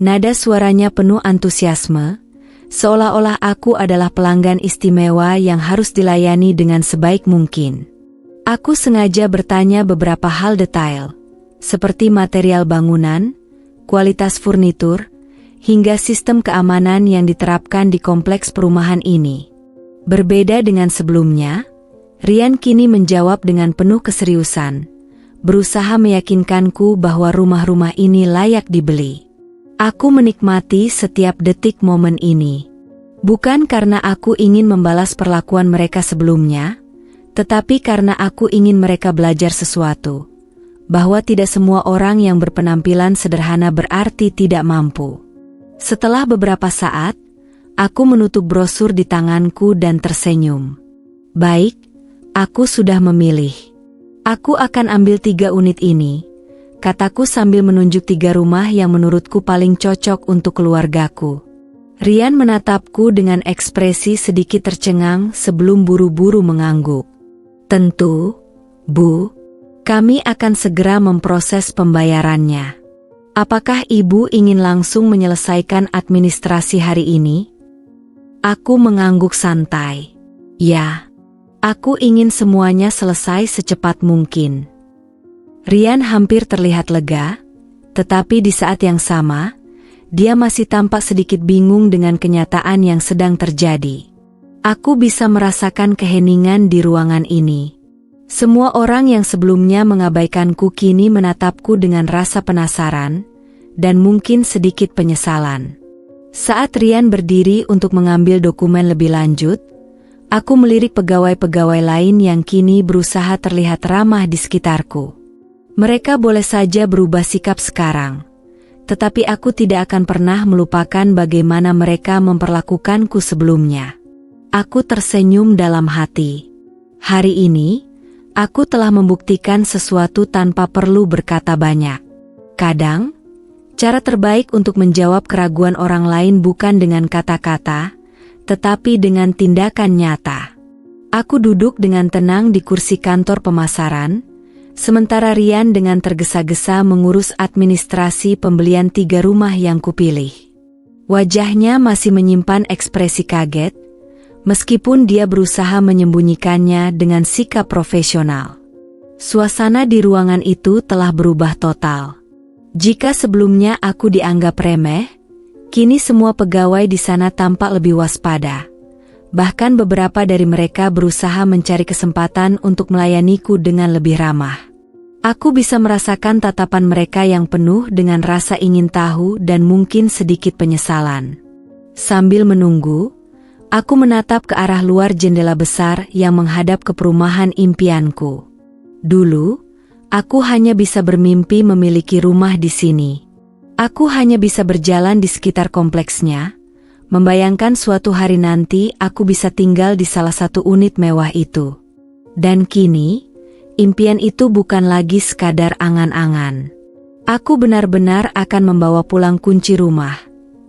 nada suaranya penuh antusiasme, seolah-olah aku adalah pelanggan istimewa yang harus dilayani dengan sebaik mungkin. Aku sengaja bertanya beberapa hal detail, seperti material bangunan, kualitas furnitur, hingga sistem keamanan yang diterapkan di kompleks perumahan ini. Berbeda dengan sebelumnya, Rian kini menjawab dengan penuh keseriusan, berusaha meyakinkanku bahwa rumah-rumah ini layak dibeli. Aku menikmati setiap detik momen ini. Bukan karena aku ingin membalas perlakuan mereka sebelumnya, tetapi karena aku ingin mereka belajar sesuatu, bahwa tidak semua orang yang berpenampilan sederhana berarti tidak mampu. Setelah beberapa saat, aku menutup brosur di tanganku dan tersenyum. Baik, aku sudah memilih. Aku akan ambil 3 unit ini, kataku sambil menunjuk 3 rumah yang menurutku paling cocok untuk keluargaku. Rian menatapku dengan ekspresi sedikit tercengang sebelum buru-buru mengangguk. Tentu, Bu, kami akan segera memproses pembayarannya. Apakah Ibu ingin langsung menyelesaikan administrasi hari ini? Aku mengangguk santai. Ya, aku ingin semuanya selesai secepat mungkin. Rian hampir terlihat lega, tetapi di saat yang sama, dia masih tampak sedikit bingung dengan kenyataan yang sedang terjadi. Aku bisa merasakan keheningan di ruangan ini. Semua orang yang sebelumnya mengabaikanku kini menatapku dengan rasa penasaran, dan mungkin sedikit penyesalan. Saat Rian berdiri untuk mengambil dokumen lebih lanjut, aku melirik pegawai-pegawai lain yang kini berusaha terlihat ramah di sekitarku. Mereka boleh saja berubah sikap sekarang, tetapi aku tidak akan pernah melupakan bagaimana mereka memperlakukanku sebelumnya. Aku tersenyum dalam hati. Hari ini, aku telah membuktikan sesuatu tanpa perlu berkata banyak. Kadang, cara terbaik untuk menjawab keraguan orang lain bukan dengan kata-kata, tetapi dengan tindakan nyata. Aku duduk dengan tenang di kursi kantor pemasaran, sementara Rian dengan tergesa-gesa mengurus administrasi pembelian 3 rumah yang kupilih. Wajahnya masih menyimpan ekspresi kaget, meskipun dia berusaha menyembunyikannya dengan sikap profesional. Suasana di ruangan itu telah berubah total. Jika sebelumnya aku dianggap remeh, kini semua pegawai di sana tampak lebih waspada. Bahkan beberapa dari mereka berusaha mencari kesempatan untuk melayaniku dengan lebih ramah. Aku bisa merasakan tatapan mereka yang penuh dengan rasa ingin tahu dan mungkin sedikit penyesalan. Sambil menunggu, aku menatap ke arah luar jendela besar yang menghadap ke perumahan impianku. Dulu, aku hanya bisa bermimpi memiliki rumah di sini. Aku hanya bisa berjalan di sekitar kompleksnya, membayangkan suatu hari nanti aku bisa tinggal di salah satu unit mewah itu. Dan kini, impian itu bukan lagi sekadar angan-angan. Aku benar-benar akan membawa pulang kunci rumah,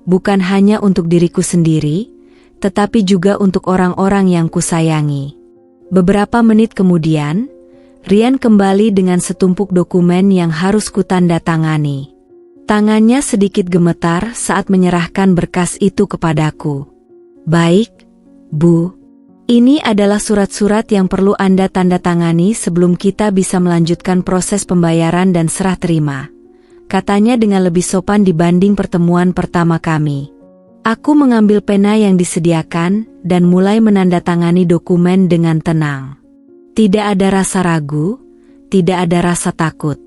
bukan hanya untuk diriku sendiri, tetapi juga untuk orang-orang yang kusayangi. Beberapa menit kemudian, Rian kembali dengan setumpuk dokumen yang harus kutandatangani. Tangannya sedikit gemetar saat menyerahkan berkas itu kepadaku. Baik, Bu. Ini adalah surat-surat yang perlu Anda tanda tangani sebelum kita bisa melanjutkan proses pembayaran dan serah terima, katanya dengan lebih sopan dibanding pertemuan pertama kami. Aku mengambil pena yang disediakan dan mulai menandatangani dokumen dengan tenang. Tidak ada rasa ragu, tidak ada rasa takut.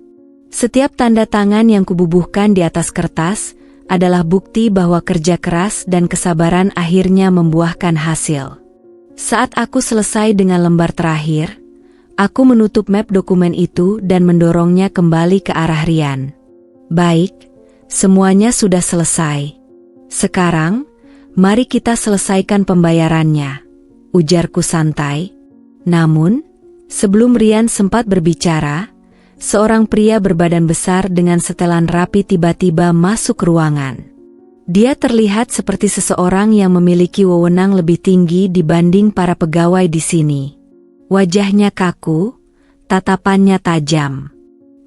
Setiap tanda tangan yang kububuhkan di atas kertas adalah bukti bahwa kerja keras dan kesabaran akhirnya membuahkan hasil. Saat aku selesai dengan lembar terakhir, aku menutup map dokumen itu dan mendorongnya kembali ke arah Rian. Baik, semuanya sudah selesai. Sekarang, mari kita selesaikan pembayarannya, ujarku santai. Namun, sebelum Rian sempat berbicara, seorang pria berbadan besar dengan setelan rapi tiba-tiba masuk ruangan. Dia terlihat seperti seseorang yang memiliki wewenang lebih tinggi dibanding para pegawai di sini. Wajahnya kaku, tatapannya tajam.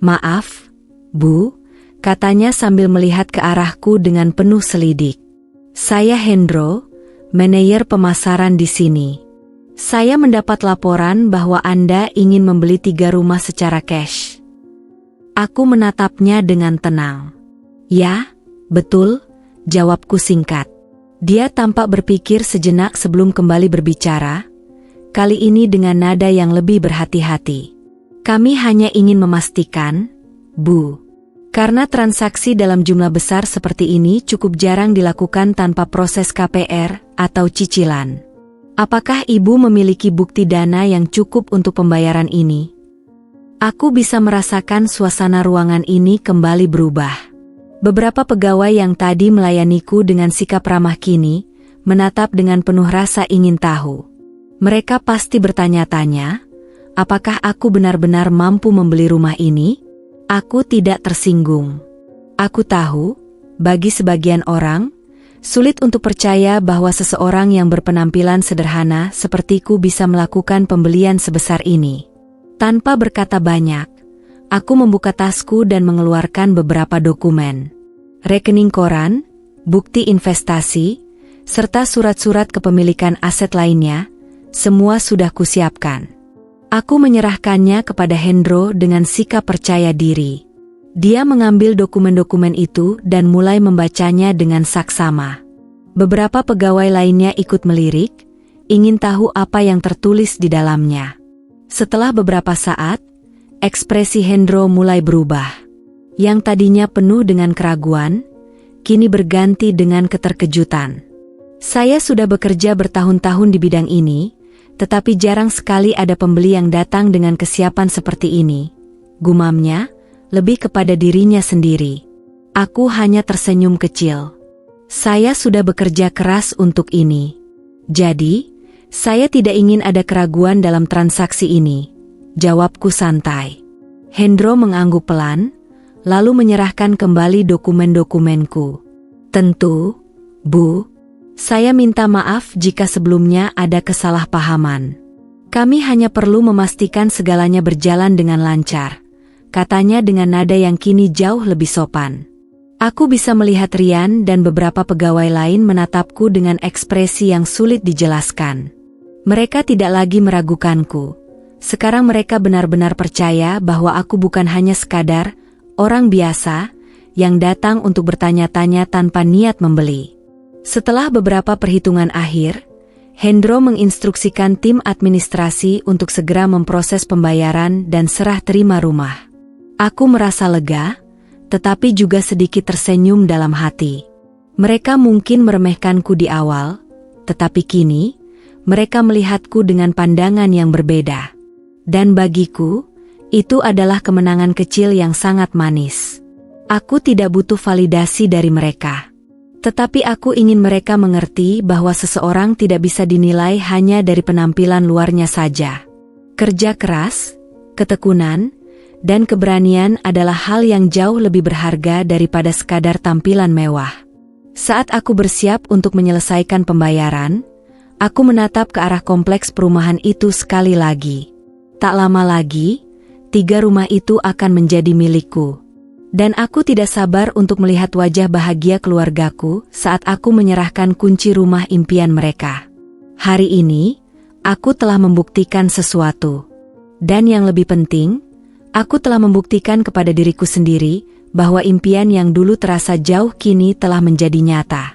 "Maaf, Bu," katanya sambil melihat ke arahku dengan penuh selidik. "Saya Hendro, manajer pemasaran di sini." Saya mendapat laporan bahwa Anda ingin membeli 3 rumah secara cash. Aku menatapnya dengan tenang. Ya, betul, jawabku singkat. Dia tampak berpikir sejenak sebelum kembali berbicara, kali ini dengan nada yang lebih berhati-hati. Kami hanya ingin memastikan, Bu. Karena transaksi dalam jumlah besar seperti ini cukup jarang dilakukan tanpa proses KPR atau cicilan. Apakah Ibu memiliki bukti dana yang cukup untuk pembayaran ini? Aku bisa merasakan suasana ruangan ini kembali berubah. Beberapa pegawai yang tadi melayaniku dengan sikap ramah kini, menatap dengan penuh rasa ingin tahu. Mereka pasti bertanya-tanya, apakah aku benar-benar mampu membeli rumah ini? Aku tidak tersinggung. Aku tahu, bagi sebagian orang, sulit untuk percaya bahwa seseorang yang berpenampilan sederhana sepertiku bisa melakukan pembelian sebesar ini. Tanpa berkata banyak, aku membuka tasku dan mengeluarkan beberapa dokumen. Rekening koran, bukti investasi, serta surat-surat kepemilikan aset lainnya, semua sudah kusiapkan. Aku menyerahkannya kepada Hendro dengan sikap percaya diri. Dia mengambil dokumen-dokumen itu dan mulai membacanya dengan saksama. Beberapa pegawai lainnya ikut melirik, ingin tahu apa yang tertulis di dalamnya. Setelah beberapa saat, ekspresi Hendro mulai berubah. Yang tadinya penuh dengan keraguan, kini berganti dengan keterkejutan. Saya sudah bekerja bertahun-tahun di bidang ini, tetapi jarang sekali ada pembeli yang datang dengan kesiapan seperti ini. Gumamnya, lebih kepada dirinya sendiri. Aku hanya tersenyum kecil. Saya sudah bekerja keras untuk ini. Jadi, saya tidak ingin ada keraguan dalam transaksi ini. Jawabku santai. Hendro mengangguk pelan, lalu menyerahkan kembali dokumen-dokumenku. Tentu, Bu, saya minta maaf jika sebelumnya ada kesalahpahaman. Kami hanya perlu memastikan segalanya berjalan dengan lancar, katanya dengan nada yang kini jauh lebih sopan. Aku bisa melihat Rian dan beberapa pegawai lain menatapku dengan ekspresi yang sulit dijelaskan. Mereka tidak lagi meragukanku. Sekarang mereka benar-benar percaya bahwa aku bukan hanya sekadar orang biasa yang datang untuk bertanya-tanya tanpa niat membeli. Setelah beberapa perhitungan akhir, Hendro menginstruksikan tim administrasi untuk segera memproses pembayaran dan serah terima rumah. Aku merasa lega, tetapi juga sedikit tersenyum dalam hati. Mereka mungkin meremehkanku di awal, tetapi kini, mereka melihatku dengan pandangan yang berbeda. Dan bagiku, itu adalah kemenangan kecil yang sangat manis. Aku tidak butuh validasi dari mereka. Tetapi aku ingin mereka mengerti bahwa seseorang tidak bisa dinilai hanya dari penampilan luarnya saja. Kerja keras, ketekunan, dan keberanian adalah hal yang jauh lebih berharga daripada sekadar tampilan mewah. Saat aku bersiap untuk menyelesaikan pembayaran, aku menatap ke arah kompleks perumahan itu sekali lagi. Tak lama lagi, 3 rumah itu akan menjadi milikku. Dan aku tidak sabar untuk melihat wajah bahagia keluargaku saat aku menyerahkan kunci rumah impian mereka. Hari ini, aku telah membuktikan sesuatu. Dan yang lebih penting, aku telah membuktikan kepada diriku sendiri bahwa impian yang dulu terasa jauh kini telah menjadi nyata.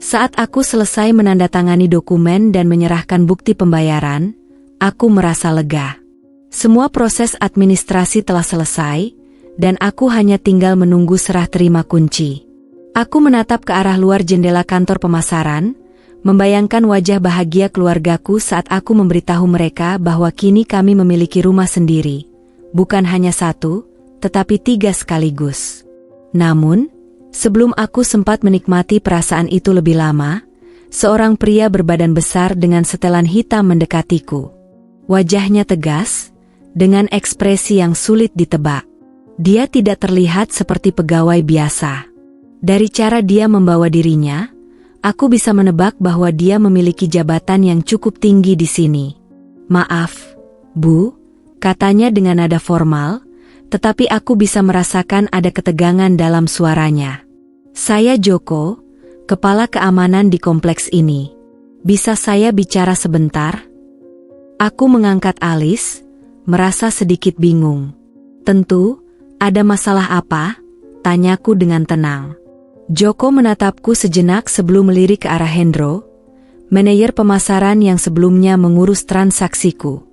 Saat aku selesai menandatangani dokumen dan menyerahkan bukti pembayaran, aku merasa lega. Semua proses administrasi telah selesai, dan aku hanya tinggal menunggu serah terima kunci. Aku menatap ke arah luar jendela kantor pemasaran, membayangkan wajah bahagia keluargaku saat aku memberitahu mereka bahwa kini kami memiliki rumah sendiri. Bukan hanya 1, tetapi 3 sekaligus. Namun, sebelum aku sempat menikmati perasaan itu lebih lama, seorang pria berbadan besar dengan setelan hitam mendekatiku. Wajahnya tegas, dengan ekspresi yang sulit ditebak. Dia tidak terlihat seperti pegawai biasa. Dari cara dia membawa dirinya, aku bisa menebak bahwa dia memiliki jabatan yang cukup tinggi di sini. "Maaf, Bu," katanya dengan nada formal, tetapi aku bisa merasakan ada ketegangan dalam suaranya. "Saya Joko, kepala keamanan di kompleks ini. Bisa saya bicara sebentar?" Aku mengangkat alis, merasa sedikit bingung. Tentu, ada masalah apa? Tanyaku dengan tenang. Joko menatapku sejenak sebelum melirik ke arah Hendro, manajer pemasaran yang sebelumnya mengurus transaksiku.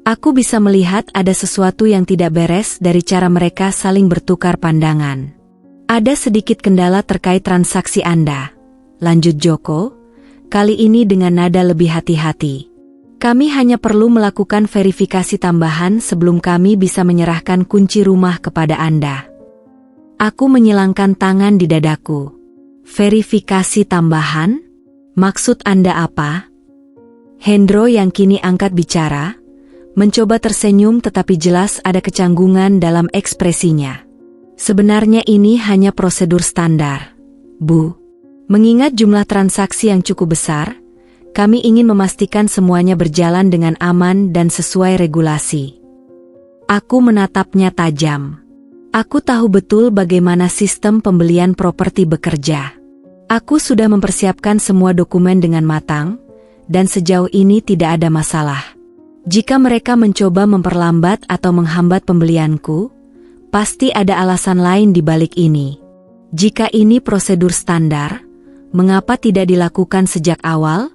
Aku bisa melihat ada sesuatu yang tidak beres dari cara mereka saling bertukar pandangan. Ada sedikit kendala terkait transaksi Anda, lanjut Joko, kali ini dengan nada lebih hati-hati. Kami hanya perlu melakukan verifikasi tambahan sebelum kami bisa menyerahkan kunci rumah kepada Anda. Aku menyilangkan tangan di dadaku. Verifikasi tambahan? Maksud Anda apa? Hendro yang kini angkat bicara, mencoba tersenyum tetapi jelas ada kecanggungan dalam ekspresinya. Sebenarnya ini hanya prosedur standar, Bu. Mengingat jumlah transaksi yang cukup besar, kami ingin memastikan semuanya berjalan dengan aman dan sesuai regulasi. Aku menatapnya tajam. Aku tahu betul bagaimana sistem pembelian properti bekerja. Aku sudah mempersiapkan semua dokumen dengan matang, dan sejauh ini tidak ada masalah. Jika mereka mencoba memperlambat atau menghambat pembelianku, pasti ada alasan lain di balik ini. Jika ini prosedur standar, mengapa tidak dilakukan sejak awal?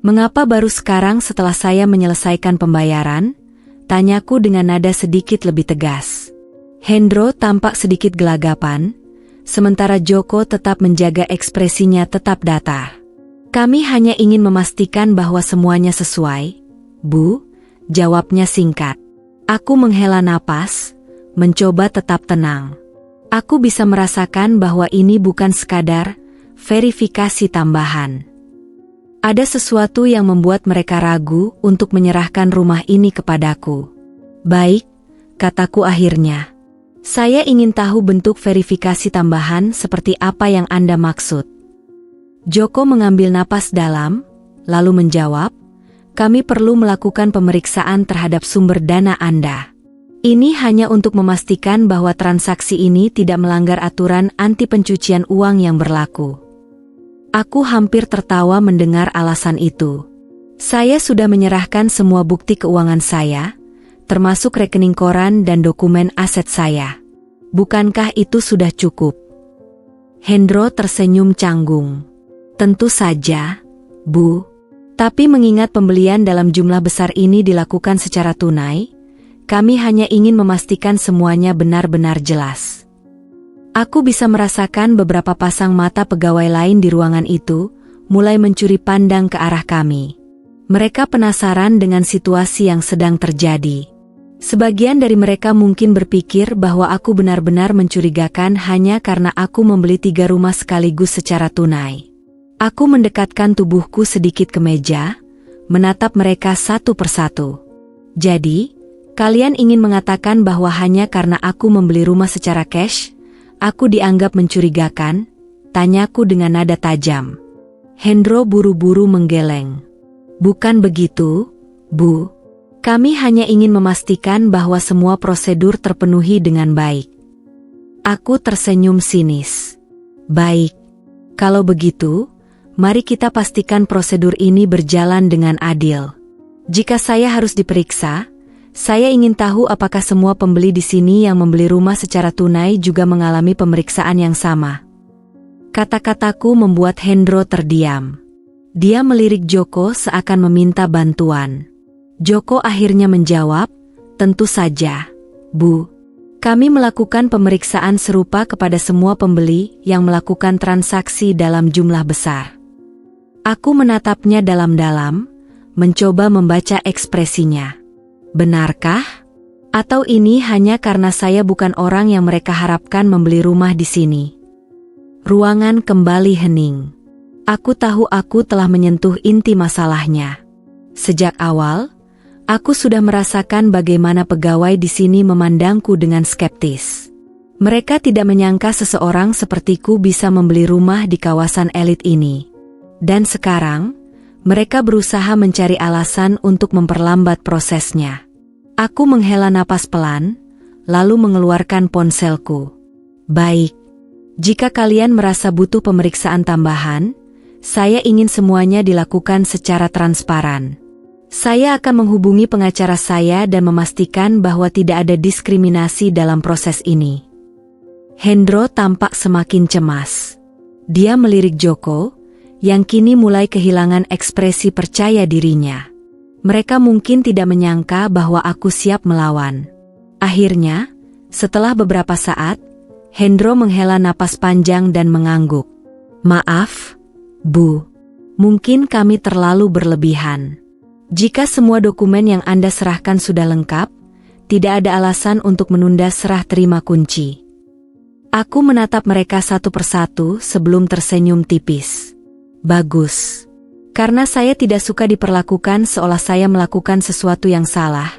Mengapa baru sekarang setelah saya menyelesaikan pembayaran? Tanyaku dengan nada sedikit lebih tegas. Hendro tampak sedikit gelagapan, sementara Joko tetap menjaga ekspresinya tetap datar. Kami hanya ingin memastikan bahwa semuanya sesuai, Bu. Jawabnya singkat. Aku menghela napas, mencoba tetap tenang. Aku bisa merasakan bahwa ini bukan sekadar verifikasi tambahan. Ada sesuatu yang membuat mereka ragu untuk menyerahkan rumah ini kepadaku. Baik, kataku akhirnya. Saya ingin tahu bentuk verifikasi tambahan seperti apa yang Anda maksud. Joko mengambil napas dalam, lalu menjawab, kami perlu melakukan pemeriksaan terhadap sumber dana Anda. Ini hanya untuk memastikan bahwa transaksi ini tidak melanggar aturan anti pencucian uang yang berlaku. Aku hampir tertawa mendengar alasan itu. Saya sudah menyerahkan semua bukti keuangan saya, termasuk rekening koran dan dokumen aset saya. Bukankah itu sudah cukup? Hendro tersenyum canggung. Tentu saja, Bu. Tapi mengingat pembelian dalam jumlah besar ini dilakukan secara tunai, kami hanya ingin memastikan semuanya benar-benar jelas. Aku bisa merasakan beberapa pasang mata pegawai lain di ruangan itu, mulai mencuri pandang ke arah kami. Mereka penasaran dengan situasi yang sedang terjadi. Sebagian dari mereka mungkin berpikir bahwa aku benar-benar mencurigakan hanya karena aku membeli 3 rumah sekaligus secara tunai. Aku mendekatkan tubuhku sedikit ke meja, menatap mereka satu persatu. Jadi, kalian ingin mengatakan bahwa hanya karena aku membeli rumah secara cash, aku dianggap mencurigakan? Tanyaku dengan nada tajam. Hendro buru-buru menggeleng. Bukan begitu, Bu. Kami hanya ingin memastikan bahwa semua prosedur terpenuhi dengan baik. Aku tersenyum sinis. Baik. Kalau begitu, mari kita pastikan prosedur ini berjalan dengan adil. Jika saya harus diperiksa, saya ingin tahu apakah semua pembeli di sini yang membeli rumah secara tunai juga mengalami pemeriksaan yang sama. Kata-kataku membuat Hendro terdiam. Dia melirik Joko seakan meminta bantuan. Joko akhirnya menjawab, tentu saja, Bu. Kami melakukan pemeriksaan serupa kepada semua pembeli yang melakukan transaksi dalam jumlah besar. Aku menatapnya dalam-dalam, mencoba membaca ekspresinya. Benarkah? Atau ini hanya karena saya bukan orang yang mereka harapkan membeli rumah di sini? Ruangan kembali hening. Aku tahu aku telah menyentuh inti masalahnya. Sejak awal, aku sudah merasakan bagaimana pegawai di sini memandangku dengan skeptis. Mereka tidak menyangka seseorang sepertiku bisa membeli rumah di kawasan elit ini. Dan sekarang, mereka berusaha mencari alasan untuk memperlambat prosesnya. Aku menghela napas pelan, lalu mengeluarkan ponselku. Baik, jika kalian merasa butuh pemeriksaan tambahan, saya ingin semuanya dilakukan secara transparan. Saya akan menghubungi pengacara saya dan memastikan bahwa tidak ada diskriminasi dalam proses ini. Hendro tampak semakin cemas. Dia melirik Joko, yang kini mulai kehilangan ekspresi percaya dirinya. Mereka mungkin tidak menyangka bahwa aku siap melawan. Akhirnya, setelah beberapa saat, Hendro menghela napas panjang dan mengangguk. Maaf, Bu. Mungkin kami terlalu berlebihan. Jika semua dokumen yang Anda serahkan sudah lengkap, tidak ada alasan untuk menunda serah terima kunci. Aku menatap mereka satu persatu sebelum tersenyum tipis. Bagus. Karena saya tidak suka diperlakukan seolah saya melakukan sesuatu yang salah,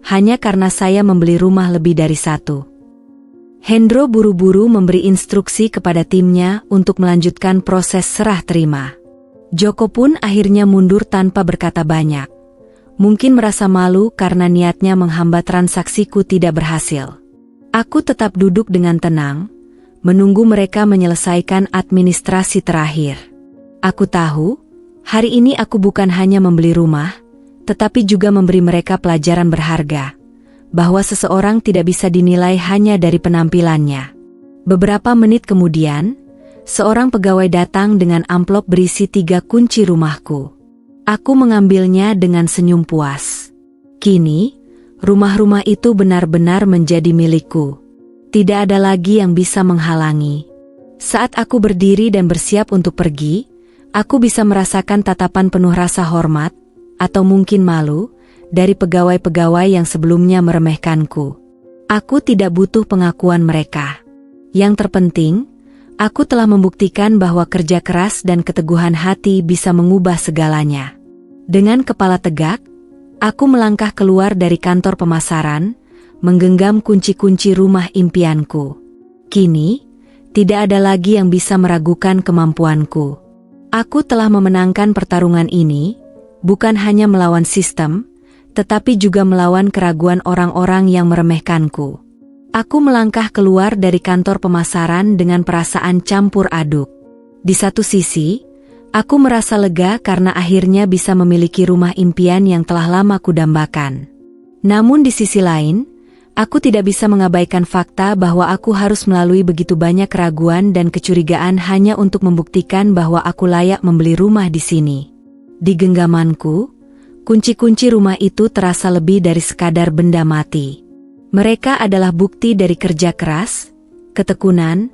hanya karena saya membeli rumah lebih dari satu. Hendro buru-buru memberi instruksi kepada timnya untuk melanjutkan proses serah terima. Joko pun akhirnya mundur tanpa berkata banyak. Mungkin merasa malu karena niatnya menghambat transaksiku tidak berhasil. Aku tetap duduk dengan tenang, menunggu mereka menyelesaikan administrasi terakhir. Aku tahu, hari ini aku bukan hanya membeli rumah, tetapi juga memberi mereka pelajaran berharga, bahwa seseorang tidak bisa dinilai hanya dari penampilannya. Beberapa menit kemudian, seorang pegawai datang dengan amplop berisi 3 kunci rumahku. Aku mengambilnya dengan senyum puas. Kini, rumah-rumah itu benar-benar menjadi milikku. Tidak ada lagi yang bisa menghalangi. Saat aku berdiri dan bersiap untuk pergi, aku bisa merasakan tatapan penuh rasa hormat, atau mungkin malu, dari pegawai-pegawai yang sebelumnya meremehkanku. Aku tidak butuh pengakuan mereka. Yang terpenting, aku telah membuktikan bahwa kerja keras dan keteguhan hati bisa mengubah segalanya. Dengan kepala tegak, aku melangkah keluar dari kantor pemasaran, menggenggam kunci-kunci rumah impianku. Kini, tidak ada lagi yang bisa meragukan kemampuanku. Aku telah memenangkan pertarungan ini, bukan hanya melawan sistem, tetapi juga melawan keraguan orang-orang yang meremehkanku. Aku melangkah keluar dari kantor pemasaran dengan perasaan campur aduk. Di satu sisi, aku merasa lega karena akhirnya bisa memiliki rumah impian yang telah lama kudambakan. Namun di sisi lain, aku tidak bisa mengabaikan fakta bahwa aku harus melalui begitu banyak keraguan dan kecurigaan hanya untuk membuktikan bahwa aku layak membeli rumah di sini. Di genggamanku, kunci-kunci rumah itu terasa lebih dari sekadar benda mati. Mereka adalah bukti dari kerja keras, ketekunan,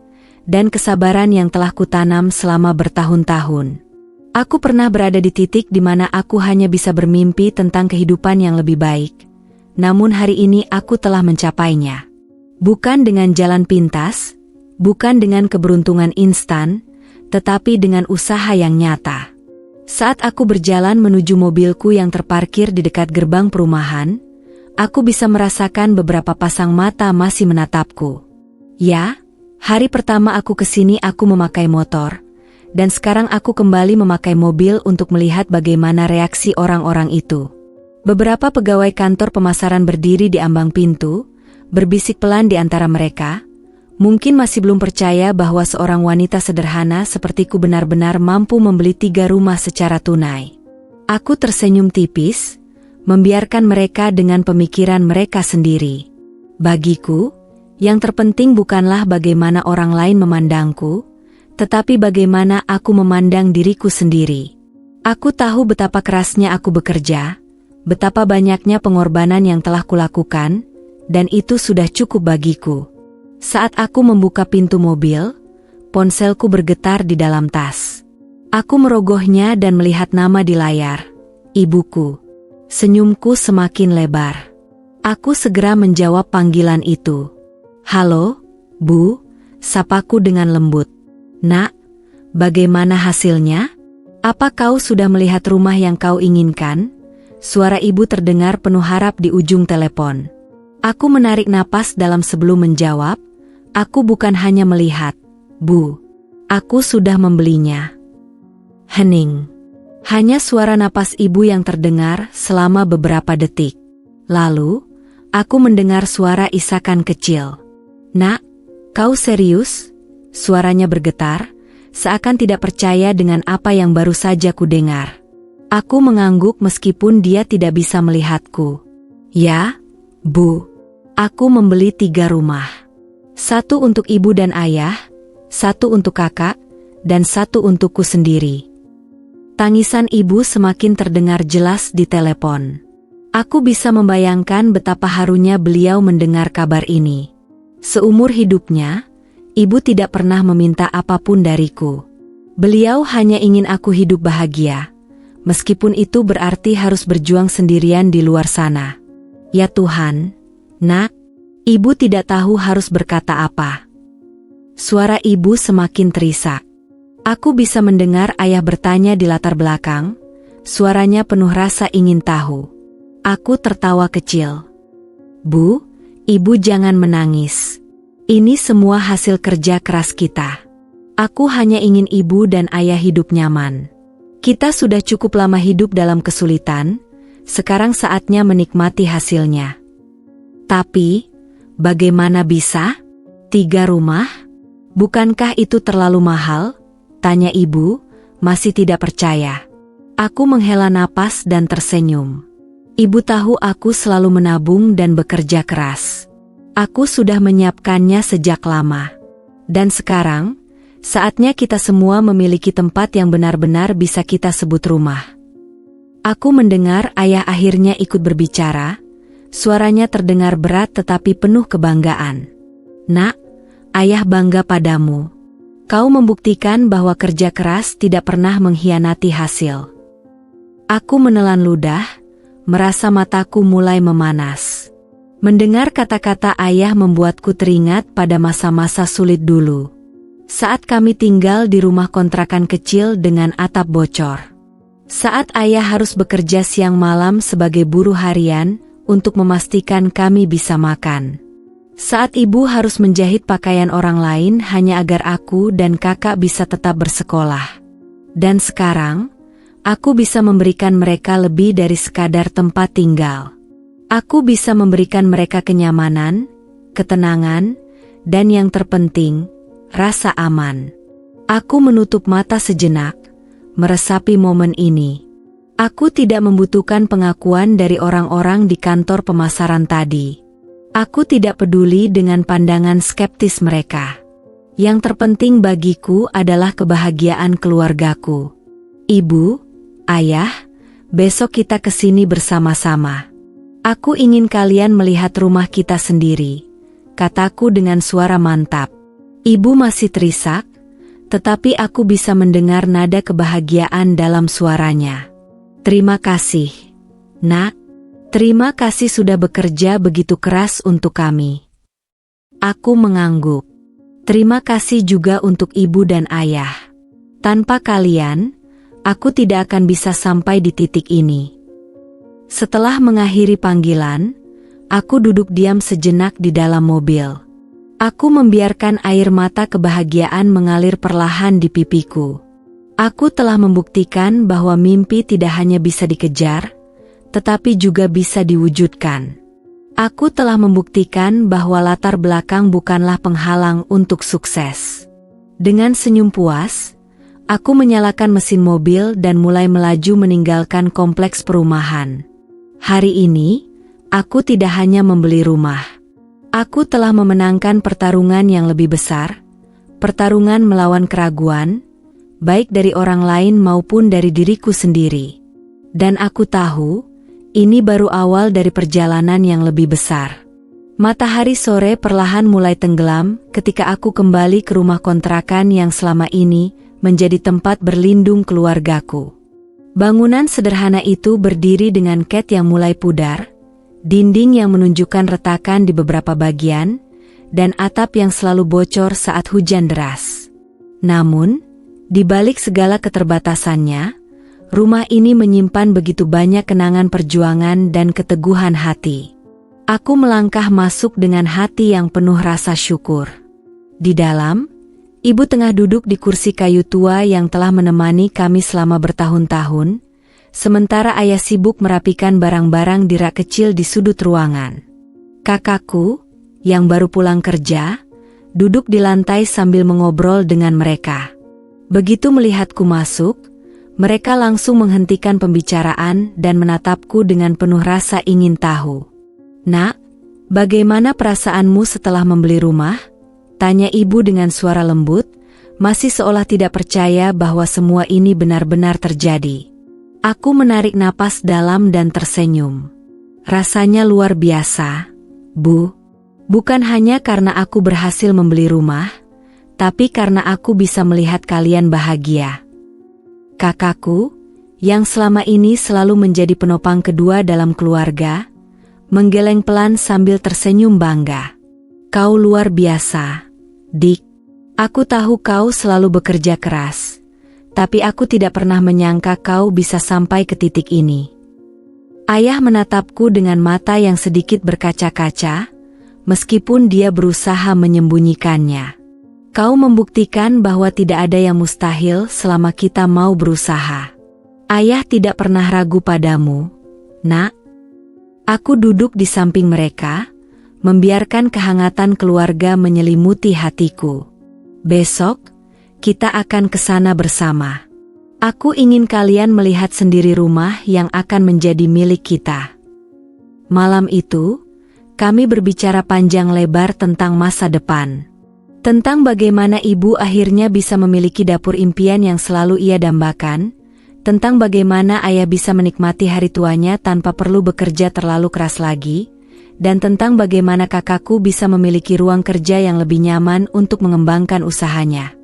dan kesabaran yang telah kutanam selama bertahun-tahun. Aku pernah berada di titik di mana aku hanya bisa bermimpi tentang kehidupan yang lebih baik. Namun hari ini aku telah mencapainya. Bukan dengan jalan pintas, bukan dengan keberuntungan instan, tetapi dengan usaha yang nyata. Saat aku berjalan menuju mobilku yang terparkir di dekat gerbang perumahan, aku bisa merasakan beberapa pasang mata masih menatapku. Ya, hari pertama aku kesini aku memakai motor, dan sekarang aku kembali memakai mobil untuk melihat bagaimana reaksi orang-orang itu. Beberapa pegawai kantor pemasaran berdiri di ambang pintu, berbisik pelan di antara mereka, mungkin masih belum percaya bahwa seorang wanita sederhana sepertiku benar-benar mampu membeli 3 rumah secara tunai. Aku tersenyum tipis, membiarkan mereka dengan pemikiran mereka sendiri. Bagiku, yang terpenting bukanlah bagaimana orang lain memandangku, tetapi bagaimana aku memandang diriku sendiri. Aku tahu betapa kerasnya aku bekerja, betapa banyaknya pengorbanan yang telah kulakukan, dan itu sudah cukup bagiku. Saat aku membuka pintu mobil, ponselku bergetar di dalam tas. Aku merogohnya dan melihat nama di layar, ibuku. Senyumku semakin lebar. Aku segera menjawab panggilan itu. Halo, Bu, sapaku dengan lembut. Nak, bagaimana hasilnya? Apa kau sudah melihat rumah yang kau inginkan? Suara ibu terdengar penuh harap di ujung telepon. Aku menarik napas dalam sebelum menjawab. Aku bukan hanya melihat, Bu. Aku sudah membelinya. Hening. Hanya suara napas ibu yang terdengar selama beberapa detik. Lalu, aku mendengar suara isakan kecil. Nak, kau serius? Suaranya bergetar, seakan tidak percaya dengan apa yang baru saja kudengar. Aku mengangguk meskipun dia tidak bisa melihatku. Ya, Bu. Aku membeli 3 rumah. 1 untuk ibu dan ayah, 1 untuk kakak, dan 1 untukku sendiri. Tangisan ibu semakin terdengar jelas di telepon. Aku bisa membayangkan betapa harunya beliau mendengar kabar ini. Seumur hidupnya, ibu tidak pernah meminta apapun dariku. Beliau hanya ingin aku hidup bahagia, meskipun itu berarti harus berjuang sendirian di luar sana. Ya Tuhan, Nak, ibu tidak tahu harus berkata apa. Suara ibu semakin terisak. Aku bisa mendengar ayah bertanya di latar belakang, suaranya penuh rasa ingin tahu. Aku tertawa kecil. Bu, ibu jangan menangis. Ini semua hasil kerja keras kita. Aku hanya ingin ibu dan ayah hidup nyaman. Kita sudah cukup lama hidup dalam kesulitan, sekarang saatnya menikmati hasilnya. Tapi, bagaimana bisa? 3 rumah? Bukankah itu terlalu mahal? Tanya ibu, masih tidak percaya. Aku menghela napas dan tersenyum. Ibu tahu aku selalu menabung dan bekerja keras. Aku sudah menyiapkannya sejak lama. Dan sekarang, saatnya kita semua memiliki tempat yang benar-benar bisa kita sebut rumah. Aku mendengar ayah akhirnya ikut berbicara, suaranya terdengar berat tetapi penuh kebanggaan. Nak, ayah bangga padamu. Kau membuktikan bahwa kerja keras tidak pernah mengkhianati hasil. Aku menelan ludah, merasa mataku mulai memanas. Mendengar kata-kata ayah membuatku teringat pada masa-masa sulit dulu. Saat kami tinggal di rumah kontrakan kecil dengan atap bocor. Saat ayah harus bekerja siang malam sebagai buruh harian untuk memastikan kami bisa makan. Saat ibu harus menjahit pakaian orang lain hanya agar aku dan kakak bisa tetap bersekolah. Dan sekarang, aku bisa memberikan mereka lebih dari sekadar tempat tinggal. Aku bisa memberikan mereka kenyamanan, ketenangan, dan yang terpenting, rasa aman. Aku menutup mata sejenak, meresapi momen ini. Aku tidak membutuhkan pengakuan dari orang-orang di kantor pemasaran tadi. Aku tidak peduli dengan pandangan skeptis mereka. Yang terpenting bagiku adalah kebahagiaan keluargaku. Ibu, ayah, besok kita kesini bersama-sama. Aku ingin kalian melihat rumah kita sendiri, kataku dengan suara mantap. Ibu masih terisak, tetapi aku bisa mendengar nada kebahagiaan dalam suaranya. Terima kasih, Nak. Terima kasih sudah bekerja begitu keras untuk kami. Aku mengangguk. Terima kasih juga untuk ibu dan ayah. Tanpa kalian, aku tidak akan bisa sampai di titik ini. Setelah mengakhiri panggilan, aku duduk diam sejenak di dalam mobil. Aku membiarkan air mata kebahagiaan mengalir perlahan di pipiku. Aku telah membuktikan bahwa mimpi tidak hanya bisa dikejar, tetapi juga bisa diwujudkan. Aku telah membuktikan bahwa latar belakang bukanlah penghalang untuk sukses. Dengan senyum puas, aku menyalakan mesin mobil dan mulai melaju meninggalkan kompleks perumahan. Hari ini, aku tidak hanya membeli rumah. Aku telah memenangkan pertarungan yang lebih besar, pertarungan melawan keraguan, baik dari orang lain maupun dari diriku sendiri. Dan aku tahu, ini baru awal dari perjalanan yang lebih besar. Matahari sore perlahan mulai tenggelam ketika aku kembali ke rumah kontrakan yang selama ini menjadi tempat berlindung keluargaku. Bangunan sederhana itu berdiri dengan cat yang mulai pudar, dinding yang menunjukkan retakan di beberapa bagian, dan atap yang selalu bocor saat hujan deras. Namun, di balik segala keterbatasannya, rumah ini menyimpan begitu banyak kenangan perjuangan dan keteguhan hati. Aku melangkah masuk dengan hati yang penuh rasa syukur. Di dalam, ibu tengah duduk di kursi kayu tua yang telah menemani kami selama bertahun-tahun, sementara ayah sibuk merapikan barang-barang di rak kecil di sudut ruangan. Kakakku, yang baru pulang kerja, duduk di lantai sambil mengobrol dengan mereka. Begitu melihatku masuk, Mereka langsung menghentikan pembicaraan dan menatapku dengan penuh rasa ingin tahu. "Nak, bagaimana perasaanmu setelah membeli rumah?" tanya ibu dengan suara lembut, masih seolah tidak percaya bahwa semua ini benar-benar terjadi. Aku menarik napas dalam dan tersenyum. "Rasanya luar biasa, Bu. Bukan hanya karena aku berhasil membeli rumah, tapi karena aku bisa melihat kalian bahagia." Kakakku, yang selama ini selalu menjadi penopang kedua dalam keluarga, menggeleng pelan sambil tersenyum bangga. "Kau luar biasa, Dik. Aku tahu kau selalu bekerja keras, tapi aku tidak pernah menyangka kau bisa sampai ke titik ini." Ayah menatapku dengan mata yang sedikit berkaca-kaca, meskipun dia berusaha menyembunyikannya. "Kau membuktikan bahwa tidak ada yang mustahil selama kita mau berusaha. Ayah tidak pernah ragu padamu, Nak." Aku duduk di samping mereka, membiarkan kehangatan keluarga menyelimuti hatiku. "Besok, kita akan ke sana bersama. Aku ingin kalian melihat sendiri rumah yang akan menjadi milik kita." Malam itu, kami berbicara panjang lebar tentang masa depan. Tentang bagaimana ibu akhirnya bisa memiliki dapur impian yang selalu ia dambakan, tentang bagaimana ayah bisa menikmati hari tuanya tanpa perlu bekerja terlalu keras lagi, dan tentang bagaimana kakakku bisa memiliki ruang kerja yang lebih nyaman untuk mengembangkan usahanya.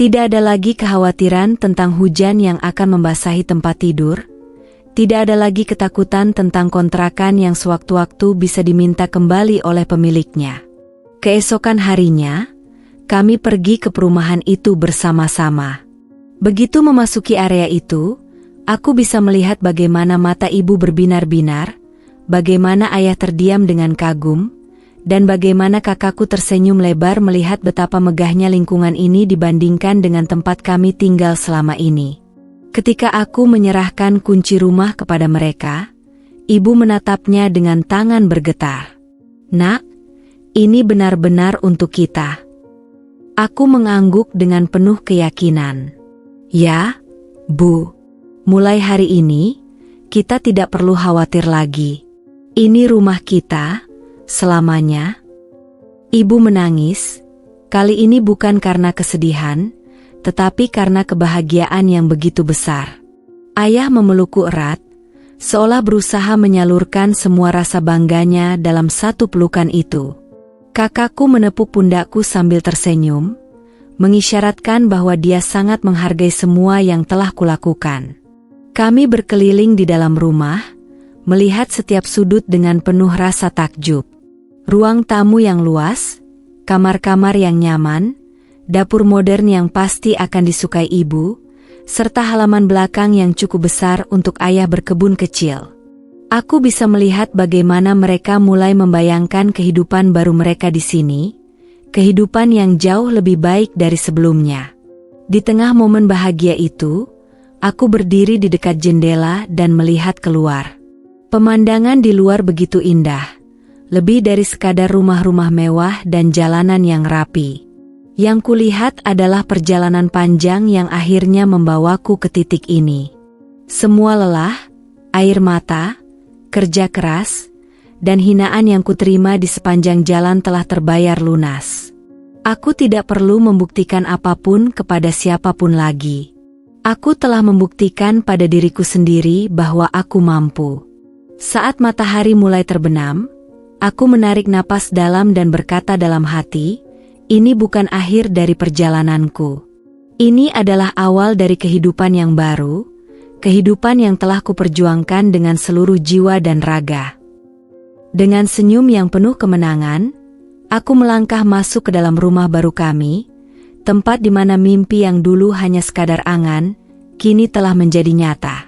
Tidak ada lagi kekhawatiran tentang hujan yang akan membasahi tempat tidur, tidak ada lagi ketakutan tentang kontrakan yang sewaktu-waktu bisa diminta kembali oleh pemiliknya. Keesokan harinya, kami pergi ke perumahan itu bersama-sama. Begitu memasuki area itu, aku bisa melihat bagaimana mata ibu berbinar-binar, bagaimana ayah terdiam dengan kagum, dan bagaimana kakakku tersenyum lebar melihat betapa megahnya lingkungan ini dibandingkan dengan tempat kami tinggal selama ini. Ketika aku menyerahkan kunci rumah kepada mereka, ibu menatapnya dengan tangan bergetar. "Nak, ini benar-benar untuk kita." Aku mengangguk dengan penuh keyakinan. "Ya, Bu. Mulai hari ini, kita tidak perlu khawatir lagi. Ini rumah kita, selamanya." Ibu menangis, kali ini bukan karena kesedihan, tetapi karena kebahagiaan yang begitu besar. Ayah memelukku erat, seolah berusaha menyalurkan semua rasa bangganya dalam satu pelukan itu. Kakakku menepuk pundakku sambil tersenyum, mengisyaratkan bahwa dia sangat menghargai semua yang telah kulakukan. Kami berkeliling di dalam rumah, melihat setiap sudut dengan penuh rasa takjub. Ruang tamu yang luas, kamar-kamar yang nyaman, dapur modern yang pasti akan disukai ibu, serta halaman belakang yang cukup besar untuk ayah berkebun kecil. Aku bisa melihat bagaimana mereka mulai membayangkan kehidupan baru mereka di sini, kehidupan yang jauh lebih baik dari sebelumnya. Di tengah momen bahagia itu, aku berdiri di dekat jendela dan melihat keluar. Pemandangan di luar begitu indah, lebih dari sekadar rumah-rumah mewah dan jalanan yang rapi. Yang kulihat adalah perjalanan panjang yang akhirnya membawaku ke titik ini. Semua lelah, air mata, kerja keras, dan hinaan yang kuterima di sepanjang jalan telah terbayar lunas. Aku tidak perlu membuktikan apapun kepada siapapun lagi. Aku telah membuktikan pada diriku sendiri bahwa aku mampu. Saat matahari mulai terbenam, aku menarik napas dalam dan berkata dalam hati, "Ini bukan akhir dari perjalananku. Ini adalah awal dari kehidupan yang baru, kehidupan yang telah kuperjuangkan dengan seluruh jiwa dan raga." Dengan senyum yang penuh kemenangan, aku melangkah masuk ke dalam rumah baru kami, tempat di mana mimpi yang dulu hanya sekadar angan, kini telah menjadi nyata.